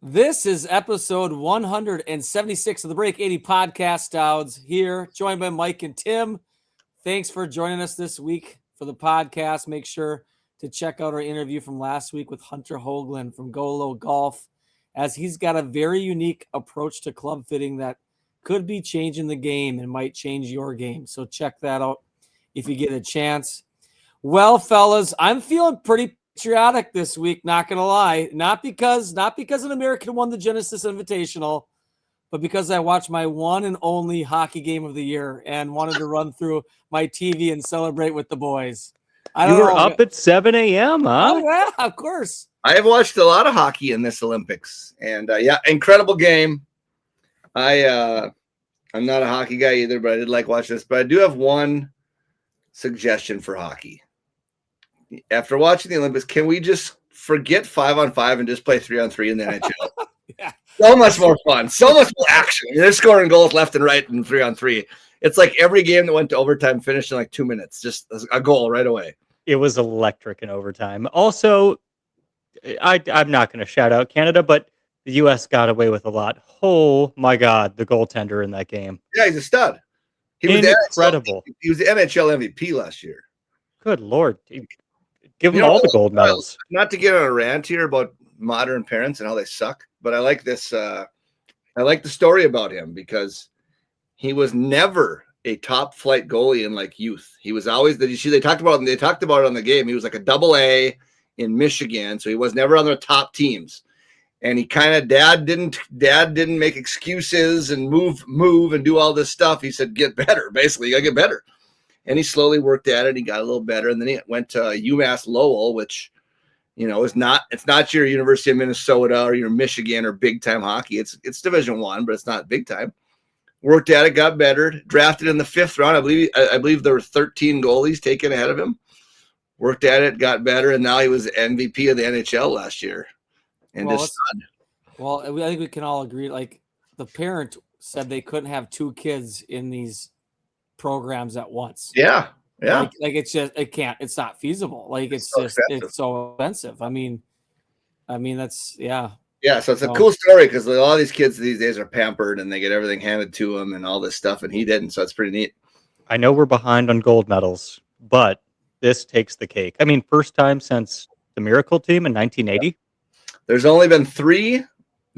This is episode 176 of the Break80 Podcast. Stouds here, joined by Mike and Tim. Thanks for joining us this week for the podcast. Make sure to check out our interview from last week with Hunter Hoagland from Golo Golf, as he's got a very unique approach to club fitting that could be changing the game and might change your game. So check that out if you get a chance. Well, fellas, I'm feeling pretty patriotic this week, not gonna lie. Not because an American won the Genesis Invitational, but because I watched my one and only hockey game of the year and wanted to run through my TV and celebrate with the boys. You were up at 7 a.m., huh? Oh, yeah, of course. I have watched a lot of hockey in this Olympics, and incredible game. I'm not a hockey guy either, but I did like watching this. But I do have one suggestion for hockey. After watching the Olympics, can we just forget 5-on-5 and just play 3-on-3 in the NHL? Yeah. So much more fun, so much more action. They're scoring goals left and right in 3-on-3. It's like every game that went to overtime finished in like 2 minutes, just a goal right away. It was electric in overtime. Also, I'm not going to shout out Canada, but the U.S. got away with a lot. Oh, my God, the goaltender in that game. Yeah, he's a stud. He was incredible. He was the NHL MVP last year. Good Lord. Give him all the gold medals. Not to get on a rant here about modern parents and how they suck, but I like this. I like the story about him because he was never a top flight goalie in like youth. He was always they talked about it on the game. He was like a AA in Michigan, so he was never on the top teams. And he kind of dad didn't make excuses and move and do all this stuff. He said, get better. Basically, you gotta get better. And he slowly worked at it. He got a little better. And then he went to UMass Lowell, which, it's not your University of Minnesota or your Michigan or big time hockey. It's Division I, but it's not big time. Worked at it, got better, drafted in the 5th round. I believe there were 13 goalies taken ahead of him. Worked at it, got better, and now he was MVP of the NHL last year. And I think we can all agree. Like, the parent said they couldn't have 2 kids in these programs at once. Yeah. Like it's not feasible. Like, it's so expensive. I mean that's yeah. Yeah, so it's a cool story because a lot of these kids these days are pampered and they get everything handed to them and all this stuff, and he didn't. So it's pretty neat. I know we're behind on gold medals, but this takes the cake. I mean, first time since the Miracle Team in 1980. There's only been 3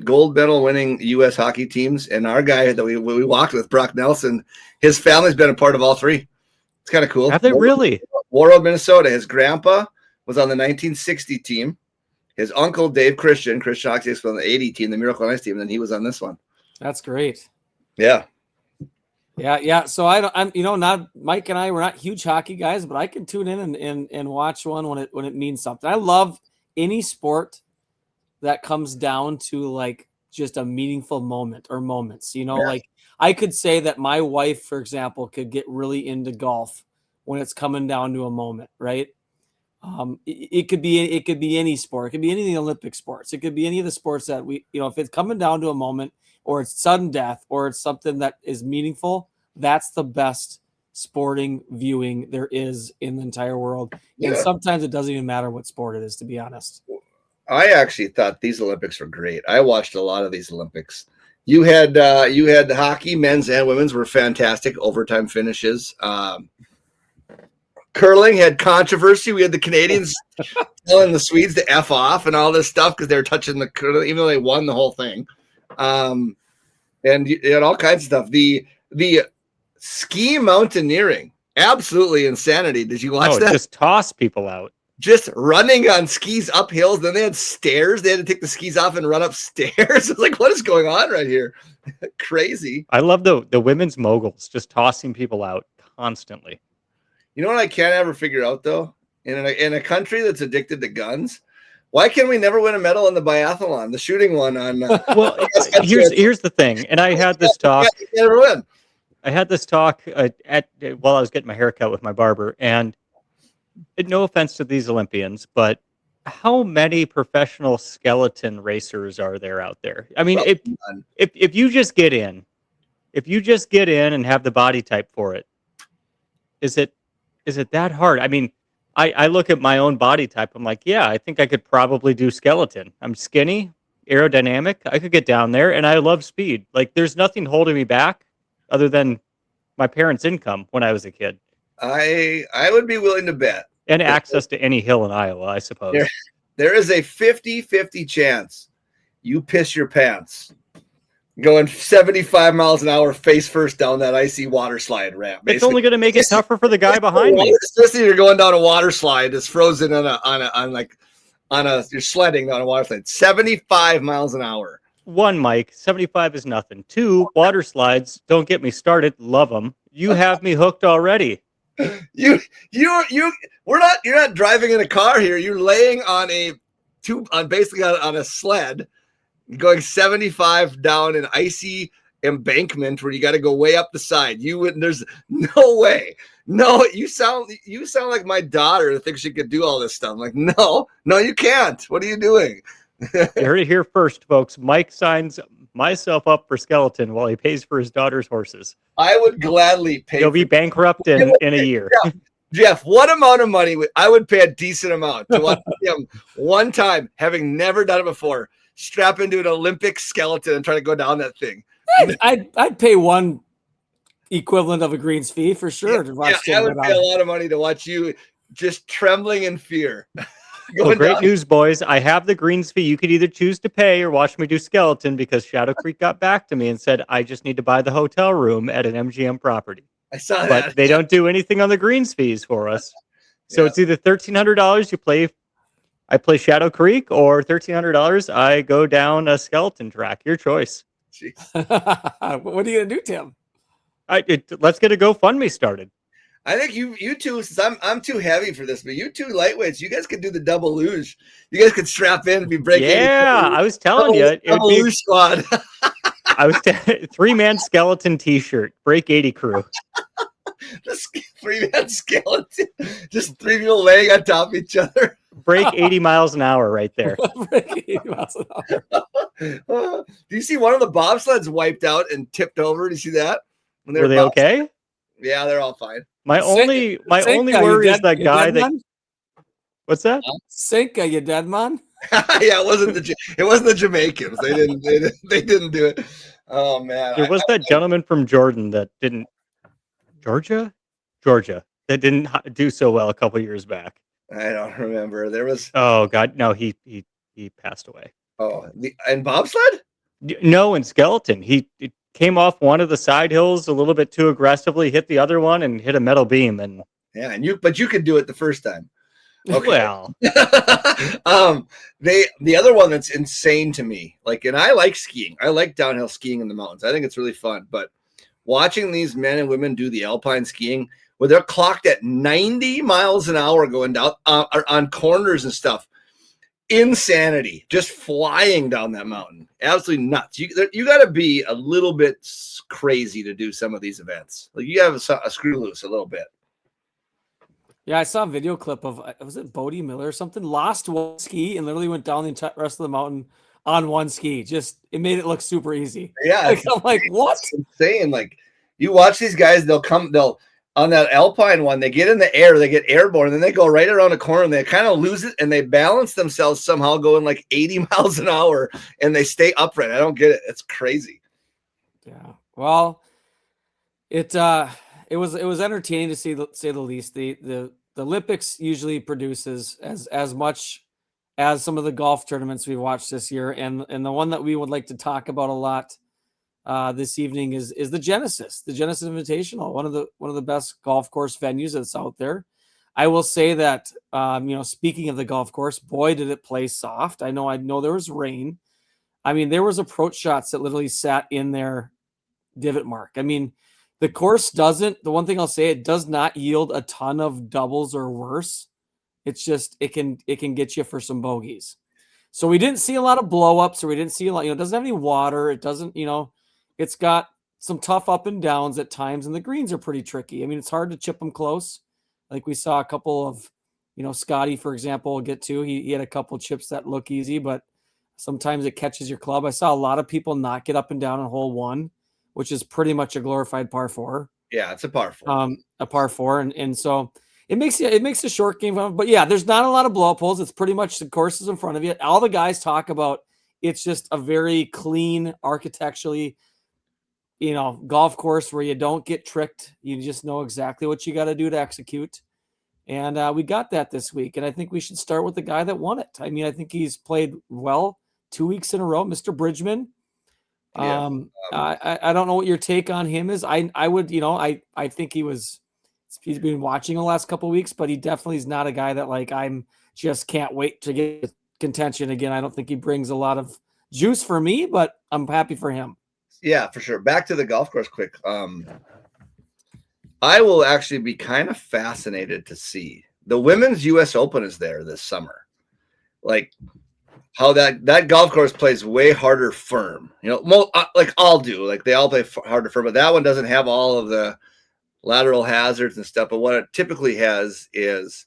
gold medal winning U.S. hockey teams, and our guy that we walked with, Brock Nelson, his family's been a part of all 3. It's kind of cool. Have they really? Warroad, Minnesota. His grandpa was on the 1960 team. His uncle, Dave Christian Oxy, was on the 80 team, the Miracle on Ice team, and then he was on this one. That's great. Yeah. Yeah. So I'm not Mike and I, we're not huge hockey guys, but I can tune in and watch one when it means something. I love any sport that comes down to like just a meaningful moment or moments. Like I could say that my wife, for example, could get really into golf when it's coming down to a moment, right? It could be any sport. It could be any of the Olympic sports. It could be any of the sports that if it's coming down to a moment or it's sudden death or it's something that is meaningful, that's the best sporting viewing there is in the entire world. Yeah. And sometimes it doesn't even matter what sport it is, to be honest. I actually thought these Olympics were great. I watched a lot of these Olympics. You had hockey, men's and women's were fantastic overtime finishes. Curling had controversy. We had the Canadians telling the Swedes to F off and all this stuff because they were touching the curling, even though they won the whole thing. And you had all kinds of stuff. The ski mountaineering, absolutely insanity. Did you watch that? Just toss people out. Just running on skis up hills. Then they had stairs. They had to take the skis off and run upstairs. It's like, what is going on right here? Crazy. I love the women's moguls just tossing people out constantly. You know what I can't ever figure out, though? In a country that's addicted to guns, why can we never win a medal in the biathlon, the shooting one on? Well, here's the thing, and I had this talk. Never win. I had this talk while I was getting my hair cut with my barber, and no offense to these Olympians, but how many professional skeleton racers are there out there? I mean, if you just get in, and have the body type for it, is it that hard? I mean, I look at my own body type. I'm like, yeah, I think I could probably do skeleton. I'm skinny. aerodynamic. I could get down there, and I love speed. Like, there's nothing holding me back other than my parents' income when I was a kid. I would be willing to bet. And access to any hill in Iowa, I suppose. There is a 50-50 chance you piss your pants going 75 miles an hour face first down that icy water slide ramp. Basically. It's only going to make it tougher for the guy behind me. Especially you're going down a water slide that's frozen you're sledding on a water slide. 75 miles an hour. 1, Mike, 75 is nothing. 2, water slides, don't get me started. Love them. You have me hooked already. You're not driving in a car here. You're laying on basically on a sled, going 75 down an icy embankment where you got to go way up the side. There's no way. No, you sound like my daughter that thinks she could do all this stuff. I'm like, no, you can't. What are you doing? You heard it here first, folks. Mike signs myself up for skeleton while he pays for his daughter's horses. I would gladly pay. He'll be bankrupt in a year. Yeah. Jeff, what amount of money I would pay a decent amount to watch him one time, having never done it before, strap into an Olympic skeleton and try to go down that thing? I'd pay one equivalent of a greens fee for sure. To watch I would pay a lot of money to watch you just trembling in fear. Well, great news, boys. I have the greens fee. You could either choose to pay or watch me do skeleton, because Shadow Creek got back to me and said, I just need to buy the hotel room at an MGM property. I saw that. But they don't do anything on the greens fees for us. So it's either $1,300 I play Shadow Creek, or $1,300 I go down a skeleton track. Your choice. What are you going to do, Tim? Let's get a GoFundMe started. I think you two, since I'm too heavy for this, but you two lightweights, you guys could do the double luge. You guys could strap in and be breaking. Yeah, I was telling you. Double luge squad. I was 3-man skeleton T-shirt, Break80 crew. The 3-man skeleton, just 3 people laying on top of each other. Break 80 miles an hour right there. Break 80 miles an hour. Do you see one of the bobsleds wiped out and tipped over? Do you see that? Were they okay? Yeah, they're all fine. My only worry is that guy that. What's that? Sinka, you dead man? Yeah, it wasn't the Jamaicans. They didn't do it. Oh man, there was that gentleman from Jordan that didn't. Georgia, that didn't do so well a couple years back. I don't remember. There was. Oh God, no, he passed away. Oh, and bobsled? No, in skeleton, he came off one of the side hills a little bit too aggressively, hit the other one, and hit a metal beam. And yeah, but you could do it the first time. Okay. Well, the other one that's insane to me, and I like skiing. I like downhill skiing in the mountains. I think it's really fun. But watching these men and women do the alpine skiing, where they're clocked at 90 miles an hour going down on corners and stuff, insanity, just flying down that mountain, absolutely nuts. You got to be a little bit crazy to do some of these events. Like, you have a screw loose a little bit. Yeah, I saw a video clip of, was it Bodie Miller or something? Lost one ski and literally went down the rest of the mountain on one ski. Just, it made it look super easy. Yeah. I'm like, what? It's insane. Like, you watch these guys, they'll on that alpine one, they get in the air, they get airborne, and then they go right around a corner and they kind of lose it, and they balance themselves somehow going like 80 miles an hour, and they stay upright. I don't get it. It's crazy. Yeah. Well, it was entertaining to say the least. The Olympics usually produces as much as some of the golf tournaments we've watched this year, and the one that we would like to talk about a lot this evening is the Genesis Invitational, one of the best golf course venues that's out there. I will say that speaking of the golf course, boy, did it play soft. I know there was rain. I mean, there was approach shots that literally sat in their divot mark. I mean, the course the one thing I'll say, it does not yield a ton of doubles or worse. It's just, it can get you for some bogeys. So we didn't see a lot of blow ups, or we didn't see a lot, it doesn't have any water. It doesn't, it's got some tough up and downs at times, and the greens are pretty tricky. I mean, it's hard to chip them close. Like we saw a couple of, Scottie, for example, will get to. He had a couple chips that look easy, but sometimes it catches your club. I saw a lot of people not get up and down on hole 1, which is pretty much a glorified par 4. Yeah, it's a par 4. A par 4, and so it makes a short game fun. But yeah, there's not a lot of blow up holes. It's pretty much the courses in front of you. All the guys talk about it's just a very clean architecturally, golf course where you don't get tricked. You just know exactly what you got to do to execute. And we got that this week. And I think we should start with the guy that won it. I mean, I think he's played well 2 weeks in a row, Mr. Bridgman. I don't know what your take on him is. I would, I think he's been watching the last couple of weeks, but he definitely is not a guy that I'm just can't wait to get contention again. I don't think he brings a lot of juice for me, but I'm happy for him. Yeah, for sure. Back to the golf course quick. I will actually be kind of fascinated to see the Women's US Open is there this summer. Like how that golf course plays way harder firm. Like all do. Like they all play harder firm, but that one doesn't have all of the lateral hazards and stuff. But what it typically has is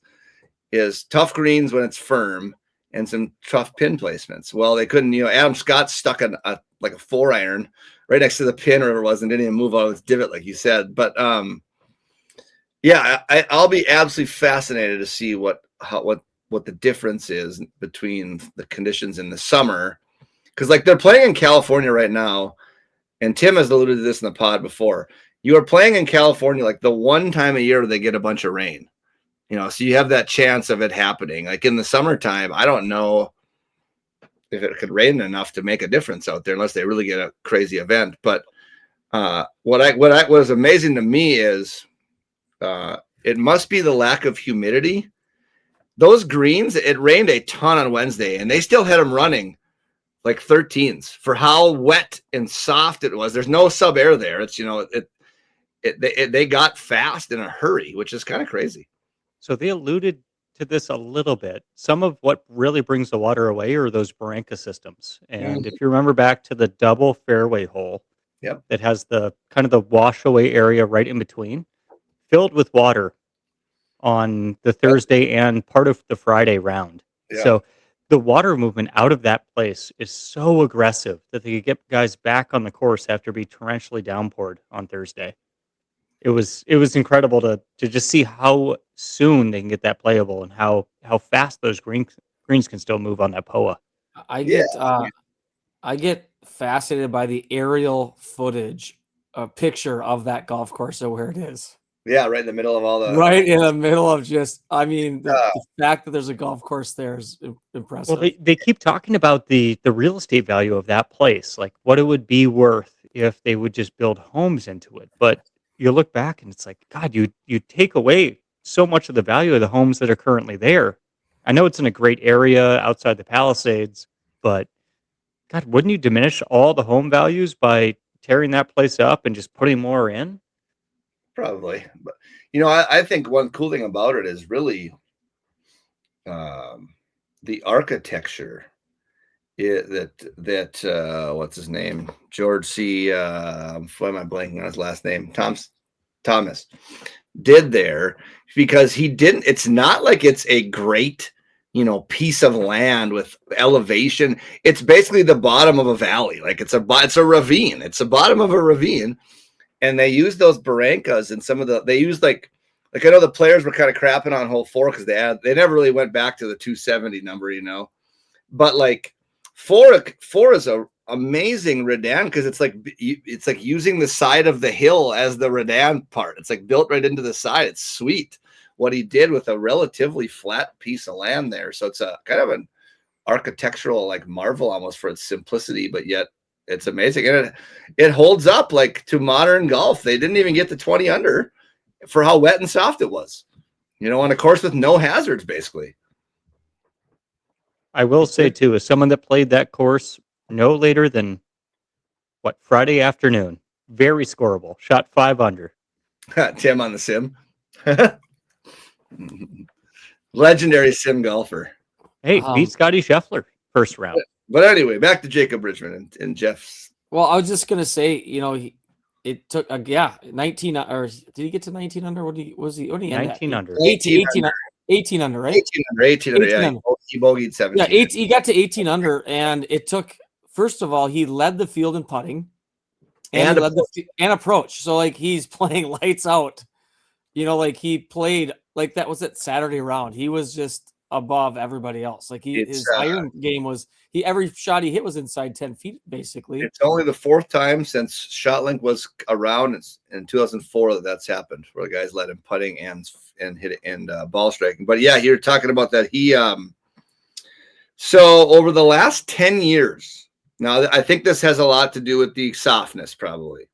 tough greens when it's firm and some tough pin placements. Well, they couldn't, Adam Scott stuck a 4-iron right next to the pin or whatever it was and didn't even move out of its divot, like you said. But yeah, I'll be absolutely fascinated to see what the difference is between the conditions in the summer. Because they're playing in California right now, and Tim has alluded to this in the pod before. You are playing in California the one time a year they get a bunch of rain. So you have that chance of it happening. Like in the summertime, I don't know if it could rain enough to make a difference out there unless they really get a crazy event. But what was amazing to me is it must be the lack of humidity. Those greens, it rained a ton on Wednesday, and they still had them running like 13s for how wet and soft it was. There's no sub air there. It's they got fast in a hurry, which is kind of crazy. So they alluded to this a little bit. Some of what really brings the water away are those Barranca systems. And if you remember back to the double fairway hole, yep, that has the kind of the wash away area right in between, filled with water on the Thursday and part of the Friday round. Yeah. So the water movement out of that place is so aggressive that they could get guys back on the course after being torrentially downpoured on Thursday. It was incredible to just see how soon they can get that playable and how fast those greens can still move on that POA. I get fascinated by the aerial footage, a picture of that golf course and where it is. Yeah, right in the middle of all the. Right in the middle of the fact that there's a golf course there is impressive. Well, they keep talking about the real estate value of that place, like what it would be worth if they would just build homes into it. But you look back and it's like, God, you take away so much of the value of the homes that are currently there. I know it's in a great area outside the Palisades, but God, wouldn't you diminish all the home values by tearing that place up and just putting more in? Probably. But, I think one cool thing about it is really the architecture. That what's his name? George C. Why am I blanking on his last name? Thomas did there, because he didn't. It's not like it's a great, piece of land with elevation. It's basically the bottom of a valley. Like it's a ravine. It's the bottom of a ravine, and they use those barrancas and they use like I know the players were kind of crapping on hole 4 because they never really went back to the 270 number, but like. Four is a amazing redan because it's like using the side of the hill as the redan part. It's like built right into the side. It's sweet what he did with a relatively flat piece of land there. So it's a kind of an architectural marvel almost for its simplicity, but yet it's amazing. And it holds up to modern golf. They didn't even get to 20 under for how wet and soft it was, on a course with no hazards basically. I will say, too, as someone that played that course no later than, Friday afternoon, very scoreable, shot 5 under. Tim on the sim. Legendary sim golfer. Hey, beat Scottie Scheffler first round. But anyway, back to Jacob Bridgeman and Jeff's. Well, I was just going to say, it took, 19, or did he get to 19 under? What did he 19 under. 18 under, right? 18 under, yeah. He bogeyed 17. Yeah, he got to 18 under, and it took, first of all, he led the field in putting and approach. So, he's playing lights out. He played, that was that Saturday round. He was just above everybody else. Like his iron game was every shot he hit was inside 10 feet basically. It's only the fourth time since ShotLink was around in 2004 that's happened, where the guys let him putting and hit it and ball striking. But yeah, you're talking about that. He so over the last 10 years, now I think this has a lot to do with the softness probably.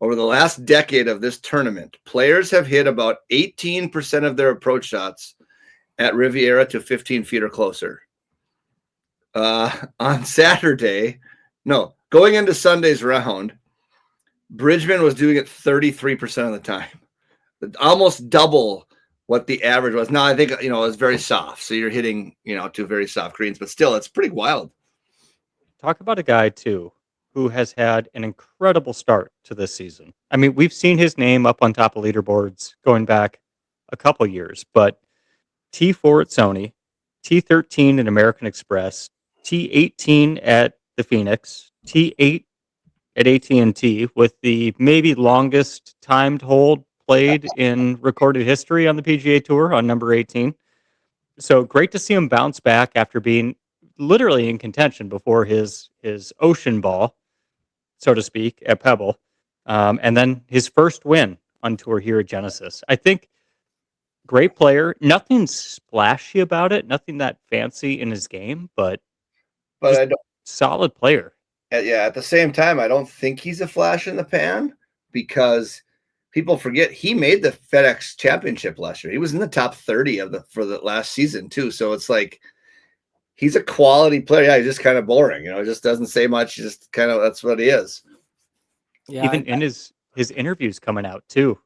Over the last decade of this tournament, players have hit about 18% of their approach shots at Riviera to 15 feet or closer. On Saturday, going into Sunday's round, Bridgeman was doing it 33% of the time, almost double what the average was. Now, I think, it was very soft. So you're hitting, to very soft greens, but still, it's pretty wild. Talk about a guy, too, who has had an incredible start to this season. I mean, we've seen his name up on top of leaderboards going back a couple years, but T4 at Sony, T13 at American Express, T18 at the Phoenix, T8 at AT&T, with the maybe longest timed hole played in recorded history on the PGA Tour on number 18. So great to see him bounce back after being literally in contention before his ocean ball, so to speak, at Pebble. And then his first win on tour here at Genesis. I think great player. Nothing splashy about it. Nothing that fancy in his game, but I don't, solid player. At the same time, I don't think he's a flash in the pan, because people forget he made the FedEx Championship last year. He was in the top 30 for the last season too. So it's like he's a quality player. Yeah, he's just kind of boring. Just doesn't say much. Just kind of that's what he is. Yeah, even in his interviews coming out too.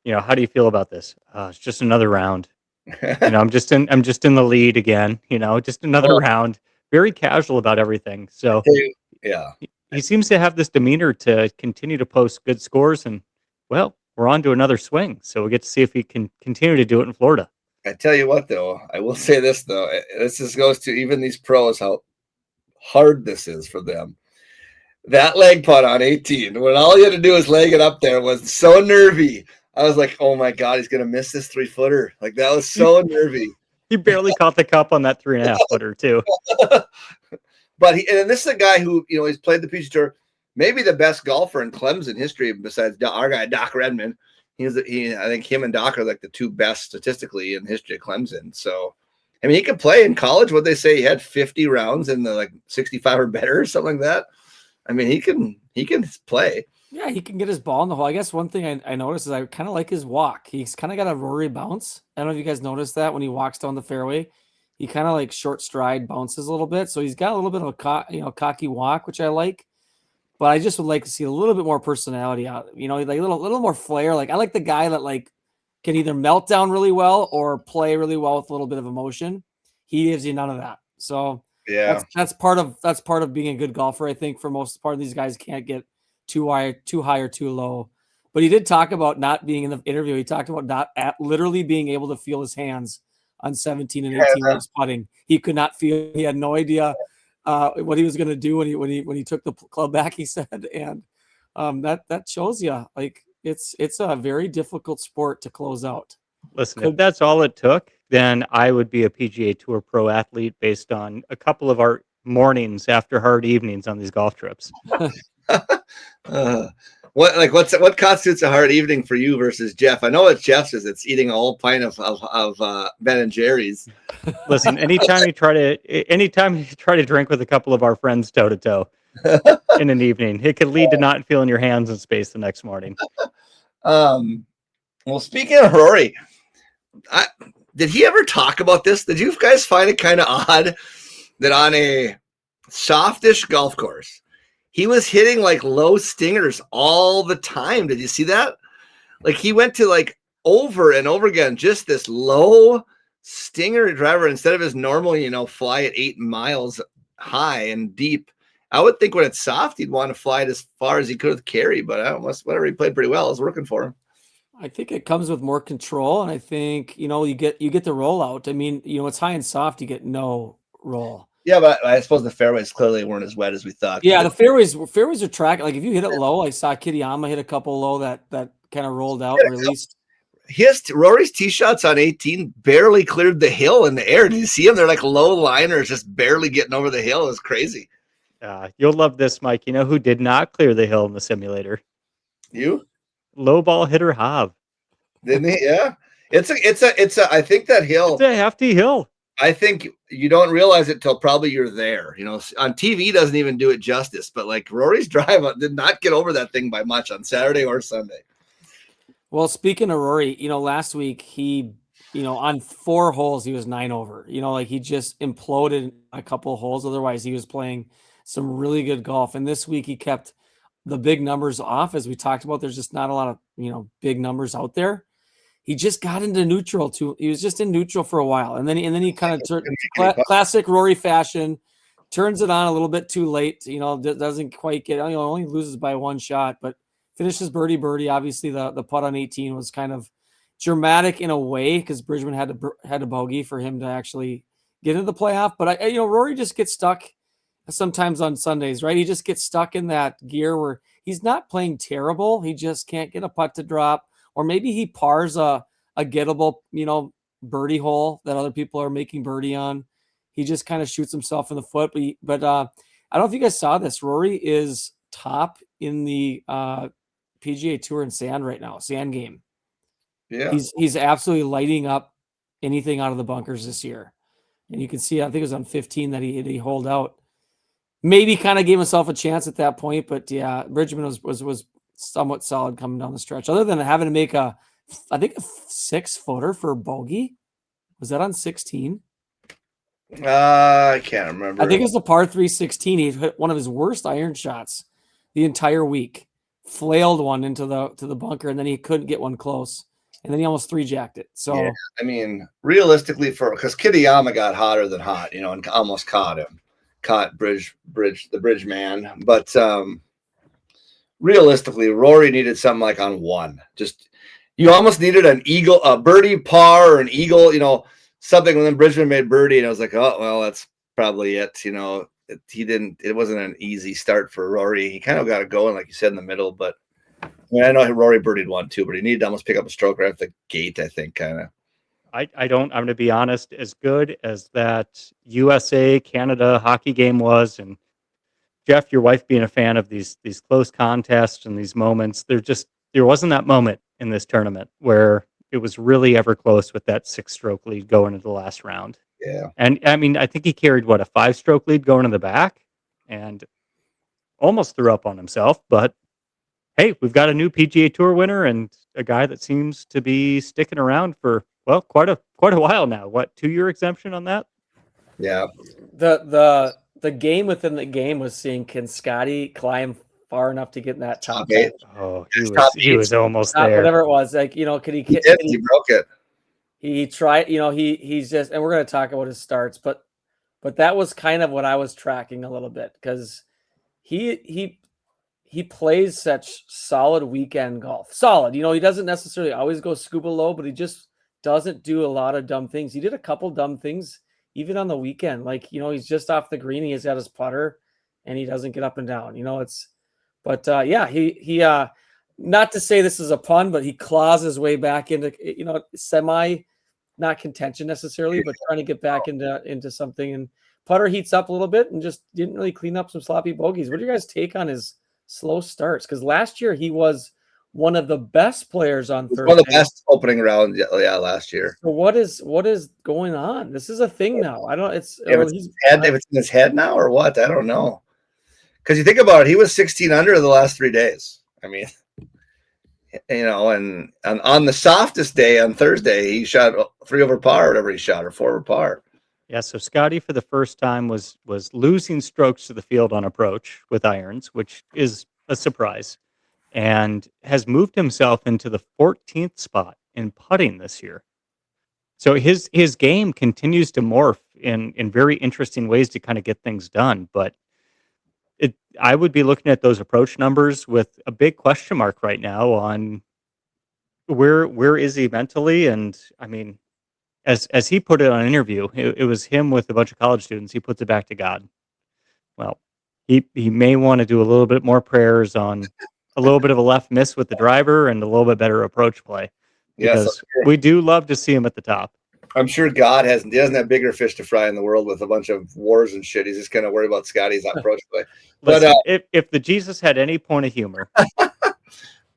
How do you feel about this? It's just another round. I'm just in the lead again. Just another round. Very casual about everything. So yeah, he seems to have this demeanor to continue to post good scores, and well, we're on to another swing. So we'll get to see if he can continue to do it in Florida. I tell you what, though, I will say this though. This just goes to even these pros how hard this is for them. That leg putt on 18, when all you had to do was leg it up there, was so nervy. I was like, oh my God, he's going to miss this 3-footer. Like, that was so nervy. He barely caught the cup on that 3.5-footer too. But and this is a guy who, he's played the PGA Tour, maybe the best golfer in Clemson history besides our guy, Doc Redman. I think him and Doc are like the two best statistically in the history of Clemson. So, I mean, he could play in college. What they say, he had 50 rounds in the 65 or better or something like that. I mean, he can play. Yeah, he can get his ball in the hole. I guess one thing I noticed is I kind of like his walk. He's kind of got a Rory bounce. I don't know if you guys noticed that when he walks down the fairway. He kind of short stride bounces a little bit. So he's got a little bit of a cocky walk, which I like. But I just would like to see a little bit more personality out. A little more flair. I like the guy that can either melt down really well or play really well with a little bit of emotion. He gives you none of that. So yeah, that's part of being a good golfer. I think for most part of these guys can't get too high or too low. But he did talk about not being in the interview. He talked about literally being able to feel his hands on 17 and 18 when he's putting. He could not feel. He had no idea what he was going to do when he took the club back. He said, and that shows you it's a very difficult sport to close out. Listen, if that's all it took, then I would be a PGA Tour pro athlete based on a couple of our mornings after hard evenings on these golf trips. What constitutes a hard evening for you versus Jeff? I know what Jeff says. It's eating a whole pint of Ben and Jerry's. Listen, anytime you try to drink with a couple of our friends toe to toe in an evening, it could lead to not feeling your hands in space the next morning. Well, speaking of Rory, did he ever talk about this? Did you guys find it kind of odd that on a softish golf course, he was hitting low stingers all the time? Did you see that? He went to over and over again, just this low stinger driver instead of his normal, fly at 8 miles high and deep. I would think when it's soft, he'd want to fly it as far as he could with carry, but whatever, he played pretty well. It was working for him. I think it comes with more control, and I think you get the rollout. I mean, it's high and soft, you get no roll. Yeah, but I suppose the fairways clearly weren't as wet as we thought. Yeah, the fairways are track. If you hit it low, I saw Kitayama hit a couple low that kind of rolled out and released. Rory's tee shots on 18 barely cleared the hill in the air. Did you see them? They're like low liners, just barely getting over the hill. It was crazy. You'll love this, Mike. You know who did not clear the hill in the simulator? You? Low ball hitter Hav. Didn't he? Yeah. It's a. I think that hill. It's a hefty hill. I think you don't realize it till probably you're there. You know, on TV doesn't even do it justice. But like Rory's drive did not get over that thing by much on Saturday or Sunday. Well, speaking of Rory, last week he, on 4 holes he was 9 over. Like he just imploded a couple of holes. Otherwise, he was playing some really good golf. And this week he kept the big numbers off, as we talked about. There's just not a lot of big numbers out there. He just got into neutral too. He was just in neutral for a while, and then he kind of turned classic Rory fashion, turns it on a little bit too late. Doesn't quite get. Only loses by 1 shot, but finishes birdie. Obviously, the putt on 18 was kind of dramatic in a way because Bridgeman had a bogey for him to actually get into the playoff. But Rory just gets stuck sometimes on Sundays, right? He just gets stuck in that gear where he's not playing terrible. He just can't get a putt to drop. Or maybe he pars a gettable, birdie hole that other people are making birdie on. He just kind of shoots himself in the foot. But I don't know if you guys saw this. Rory is top in the PGA Tour in sand right now, sand game. Yeah, he's absolutely lighting up anything out of the bunkers this year. And you can see, I think it was on 15 that he holed out. Maybe kind of gave himself a chance at that point, but yeah, Bridgman was somewhat solid coming down the stretch. Other than having to make I think a 6-footer for a bogey. Was that on 16? I can't remember. I think it was the par 3 16. He hit one of his worst iron shots the entire week. Flailed one into the bunker, and then he couldn't get one close. And then he almost 3-jacked it. So yeah, I mean, realistically, because Kitayama got hotter than hot, and almost caught the Bridgeman. But realistically, Rory needed something like on 1. Just you almost needed an eagle, a birdie par, or an eagle, something. And then Bridgeman made birdie, and I was like, oh well, that's probably it. It wasn't an easy start for Rory. He kind of got it going, like you said, in the middle. But I mean, I know Rory birdied 1 too, but he needed to almost pick up a stroke right at the gate, I think, kind of. I'm going to be honest, as good as that USA Canada hockey game was, and Jeff, your wife being a fan of these close contests and these moments, there wasn't that moment in this tournament where it was really ever close with that 6-stroke lead going into the last round. Yeah. And I mean, I think he carried a 5-stroke lead going in the back and almost threw up on himself, but hey, we've got a new PGA Tour winner and a guy that seems to be sticking around for quite a while now. What, 2-year exemption on that? Yeah. The game within the game was seeing, can Scottie climb far enough to get in that top 8? Oh, he was almost there. Whatever it was, like, could he? He broke it. He tried. He's just, and we're going to talk about his starts, but that was kind of what I was tracking a little bit because he plays such solid weekend golf. Solid, he doesn't necessarily always go scuba low, but he just doesn't do a lot of dumb things. He did a couple dumb things even on the weekend. Like, he's just off the green. He's got his putter and he doesn't get up and down, yeah, he not to say this is a pun, but he claws his way back into, semi, not contention necessarily, but trying to get back into something. And putter heats up a little bit and just didn't really clean up some sloppy bogeys. What do you guys take on his slow starts? Because last year he was one of the best players on Thursday. One of the best opening round, last year. So what is going on? This is a thing now. I don't. If it's in his head now or what, I don't know. Because you think about it, he was 16 under the last 3 days. I mean, and on the softest day on Thursday, he shot 3 over par, or whatever he shot, or 4 over par. Yeah, so Scottie for the first time was losing strokes to the field on approach with irons, which is a surprise, and has moved himself into the 14th spot in putting this year. So his game continues to morph in very interesting ways to kind of get things done. But I would be looking at those approach numbers with a big question mark right now on where is he mentally? And I mean, as he put it on an interview, it was him with a bunch of college students. He puts it back to God. Well, he may want to do a little bit more prayers on a little bit of a left miss with the driver and a little bit better approach play. because we do love to see him at the top. I'm sure God doesn't have bigger fish to fry in the world with a bunch of wars and shit. He's just kind of worried about Scottie's approach play. Listen, if the Jesus had any point of humor,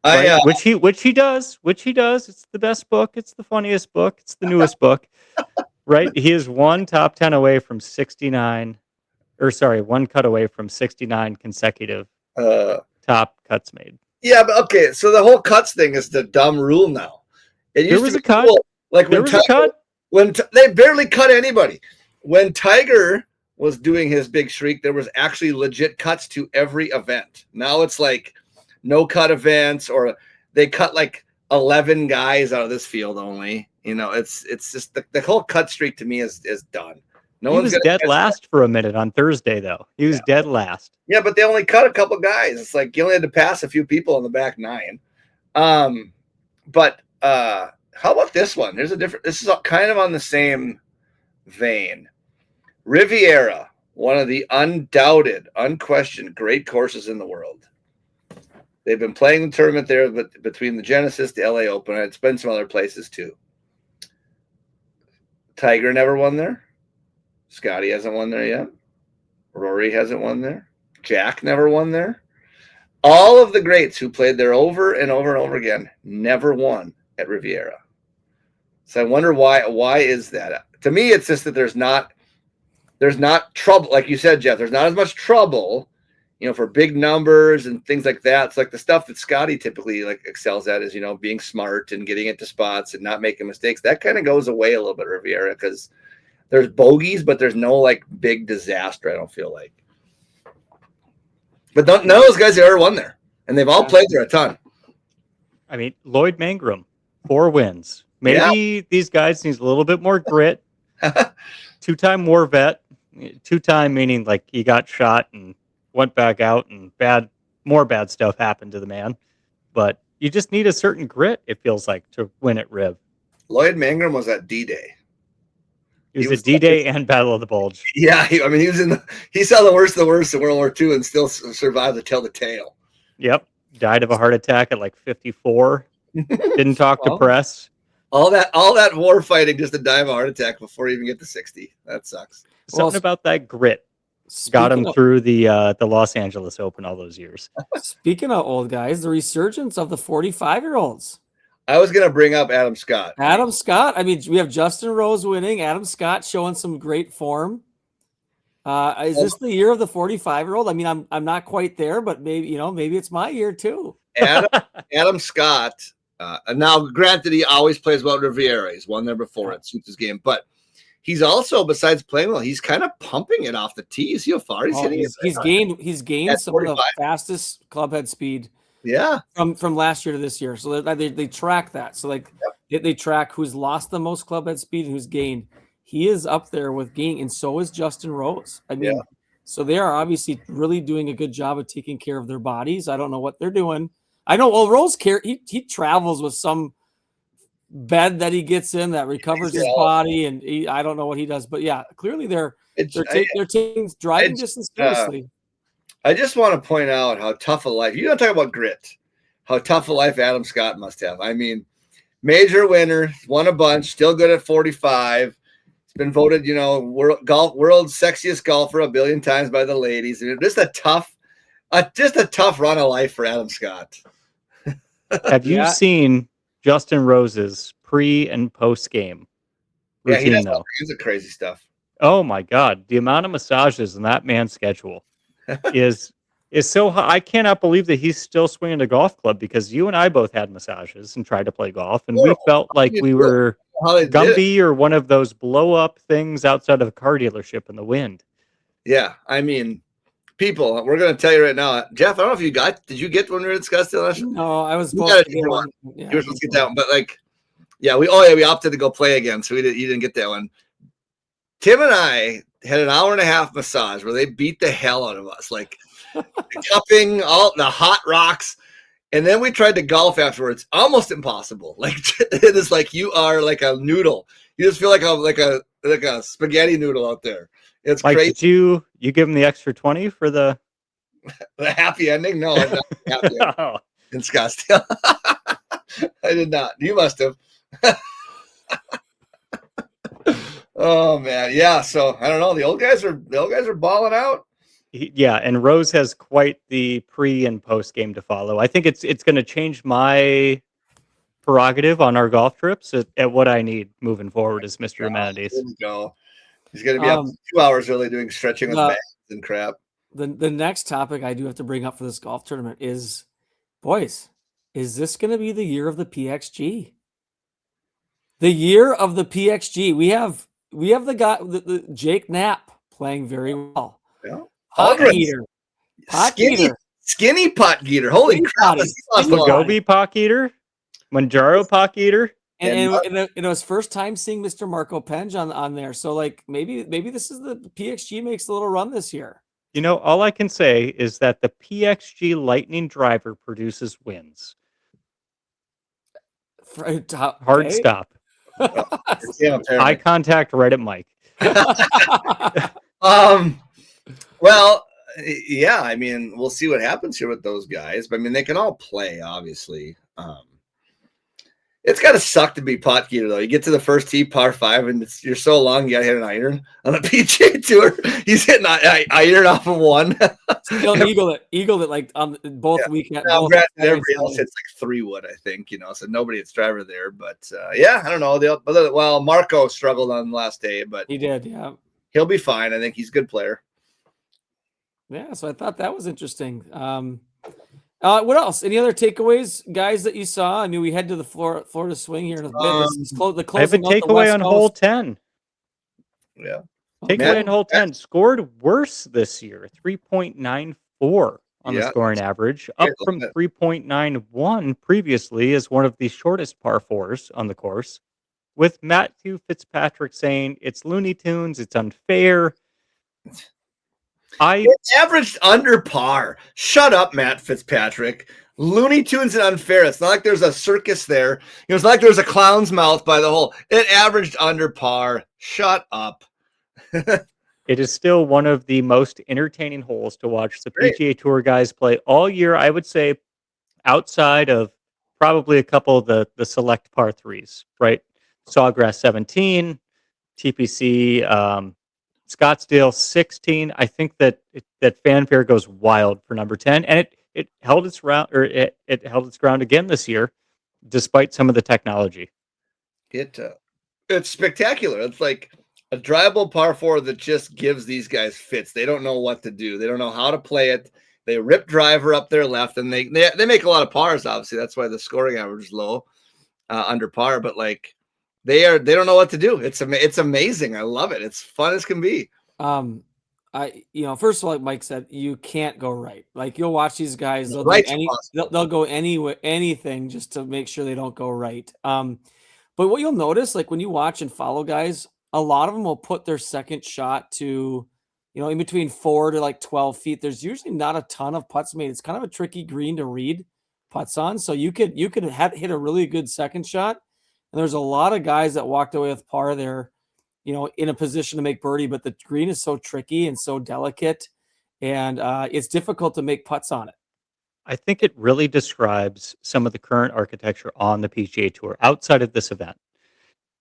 right, which he does, it's the best book, it's the funniest book, it's the newest book, right? He is one top 10 away from one cut away from 69 consecutive top cuts made. Yeah, but okay, so the whole cuts thing is the dumb rule now. There was a cut. Cool. Like when they barely cut anybody. When Tiger was doing his big streak, there was actually legit cuts to every event. Now it's like no cut events, or they cut like 11 guys out of this field only. You know, it's just the whole cut streak to me is done. He was dead last for a minute on Thursday, though. He was dead last. Yeah, but they only cut a couple guys. It's like you only had to pass a few people in the back nine. But how about this one? This is kind of on the same vein. Riviera, one of the undoubted, unquestioned great courses in the world. They've been playing the tournament there between the Genesis, the LA Open, and it's been some other places too. Tiger never won there. Scottie hasn't won there yet. Rory hasn't won there. Jack never won there. All of the greats who played there over and over and over again never won at Riviera. So I wonder why. Why is that? To me, it's just that there's not trouble, like you said, Jeff. There's not as much trouble, for big numbers and things like that. It's like the stuff that Scottie typically excels at is being smart and getting into spots and not making mistakes. That kind of goes away a little bit at Riviera because there's bogeys, but there's no big disaster. I don't feel like. But none of those guys have ever won there, and they've all played there a ton. I mean, Lloyd Mangrum, 4 wins. Maybe these guys need a little bit more grit. 2-time war vet. 2-time meaning he got shot and went back out, and more bad stuff happened to the man. But you just need a certain grit, it feels like, to win at Riv. Lloyd Mangrum was at D-Day. He was at D-Day and Battle of the Bulge. Yeah, he saw the worst of the worst in World War II and still survived to tell the tale. Yep. Died of a heart attack at 54. Didn't talk to press. All that war fighting just to die of a heart attack before you even get to 60. That sucks. Something about that grit got him through the Los Angeles Open all those years. Speaking of old guys, the resurgence of the 45-year-olds. I was going to bring up Adam Scott. Adam Scott. I mean, we have Justin Rose winning. Adam Scott showing some great form. Is this the year of the 45-year-old? I mean, I'm not quite there, but maybe it's my year too. Adam Scott. Now, granted, he always plays well at Riviera. He's won there before. It suits his game. But he's also, besides playing well, he's kind of pumping it off the tee. See how far he's hitting it? He's gained some of the fastest club head speed. Yeah, from last year to this year. So they track that. So they track who's lost the most club head speed and who's gained. He is up there with gaining, and so is Justin Rose. I mean, so they are obviously really doing a good job of taking care of their bodies. I don't know what they're doing. I know. Well, Rose he travels with some bed that he gets in that recovers his body, and I don't know what he does, but yeah, clearly they're taking driving distance seriously. I just want to point out how tough a life. You don't talk about grit. How tough a life Adam Scott must have. I mean, major winner, won a bunch, still good at 45. He's been voted, world's sexiest golfer 1 billion times by the ladies. And just a tough run of life for Adam Scott. Have you seen Justin Rose's pre and post game routine? He does kinds of crazy stuff. Oh my God, the amount of massages in that man's schedule is so high. I cannot believe that he's still swinging a golf club, because you and I both had massages and tried to play golf, and we felt like we were Gumby or one of those blow up things outside of a car dealership in the wind. Yeah, I mean, people, we're going to tell you right now, Jeff. I don't know if did you get when we were in Scottsdale? No, I was supposed to get one. Yeah. You were supposed to get that one, but we opted to go play again, so you didn't get that one. Tim and I had an hour and a half massage where they beat the hell out of us, cupping all the hot rocks. And then we tried to golf afterwards. Almost impossible. It is like you are like a noodle. You just feel like a spaghetti noodle out there. It's crazy. Did you give him the extra 20 for the happy ending? No, I'm not happy in Scottsdale. I did not. You must have. Oh man, yeah. So I don't know. The old guys are balling out. Yeah, and Rose has quite the pre and post game to follow. I think it's going to change my prerogative on our golf trips at what I need moving forward as Mr. Amenities. There we go. He's going to be up 2 hours early doing stretching with bands and crap. The next topic I do have to bring up for this golf tournament is, boys, is this going to be the year of the PXG? The year of the PXG. We have the guy, the Jake Knapp playing very well. Yeah. Pot-Geter. Skinny Pot-Geter. Holy crap. Gobi Pot-Geter. Manjaro Pot-Geter. And it was first time seeing Mr. Marco Penge on there. So like maybe this is the PXG makes a little run this year. You know, all I can say is that the PXG Lightning driver produces wins. Hard stop. Eye contact right at Mike. Well, yeah, I mean, we'll see what happens here with those guys. But I mean, they can all play, obviously. It's got to suck to be Pot-Geter, though. You get to the first tee, par 5, and you're so long, you got to hit an iron on a PGA Tour. He's hitting an iron off of one. Still eagled it like on both weekends. Everybody else hits like 3-wood, I think, so nobody hits driver there. But yeah, I don't know. Well, Marco struggled on the last day, but he did, yeah. He'll be fine. I think he's a good player. Yeah, so I thought that was interesting. What else? Any other takeaways, guys, that you saw? I knew we head to the Florida swing here in a bit. I have a takeaway on hole 10. Yeah. Takeaway on hole 10. Scored worse this year, 3.94 on the scoring average, up from 3.91 previously as one of the shortest par 4s on the course, with Matthew Fitzpatrick saying it's Looney Tunes, it's unfair. It averaged under par. Shut up, Matt Fitzpatrick. Looney Tunes and unfair. It's not like there's a circus there. It's not like there's a clown's mouth by the hole. It averaged under par. Shut up. It is still one of the most entertaining holes to watch the PGA Tour guys play all year. I would say outside of probably a couple of the select par 3s, right? Sawgrass 17, TPC, Scottsdale 16. I think that Fanfare goes wild for number 10, and it held its ground, or it held its ground again this year, despite some of the technology. It's spectacular. It's like a drivable par 4 that just gives these guys fits. They don't know what to do. They don't know how to play it. They rip driver up their left, and they make a lot of pars. Obviously, that's why the scoring average is low, under par. But like, they don't know what to do. It's amazing. I love it. It's fun as can be. First of all, like Mike said, you can't go right. Like, you'll watch these guys, they'll go anything just to make sure they don't go right. But what you'll notice, like when you watch and follow guys, a lot of them will put their second shot to, in between 4 to like 12 feet. There's usually not a ton of putts made. It's kind of a tricky green to read putts on. So you could hit a really good second shot. And there's a lot of guys that walked away with par there, in a position to make birdie, but the green is so tricky and so delicate, and it's difficult to make putts on it. I think it really describes some of the current architecture on the PGA Tour outside of this event.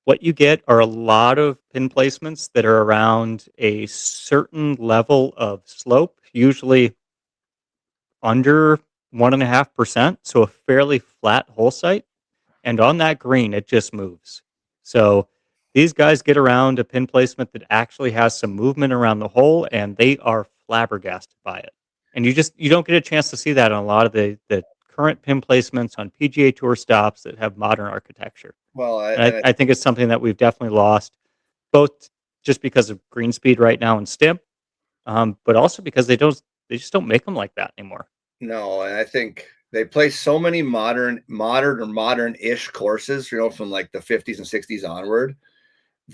What you get are a lot of pin placements that are around a certain level of slope, usually under 1.5%, so a fairly flat hole site. And on that green, it just moves. So these guys get around a pin placement that actually has some movement around the hole, and they are flabbergasted by it. And you don't get a chance to see that on a lot of the current pin placements on PGA Tour stops that have modern architecture. Well, I think it's something that we've definitely lost, both just because of green speed right now and stimp, but also because they just don't make them like that anymore. No, and I think they play so many modern or modern-ish courses, from like the 50s and 60s onward,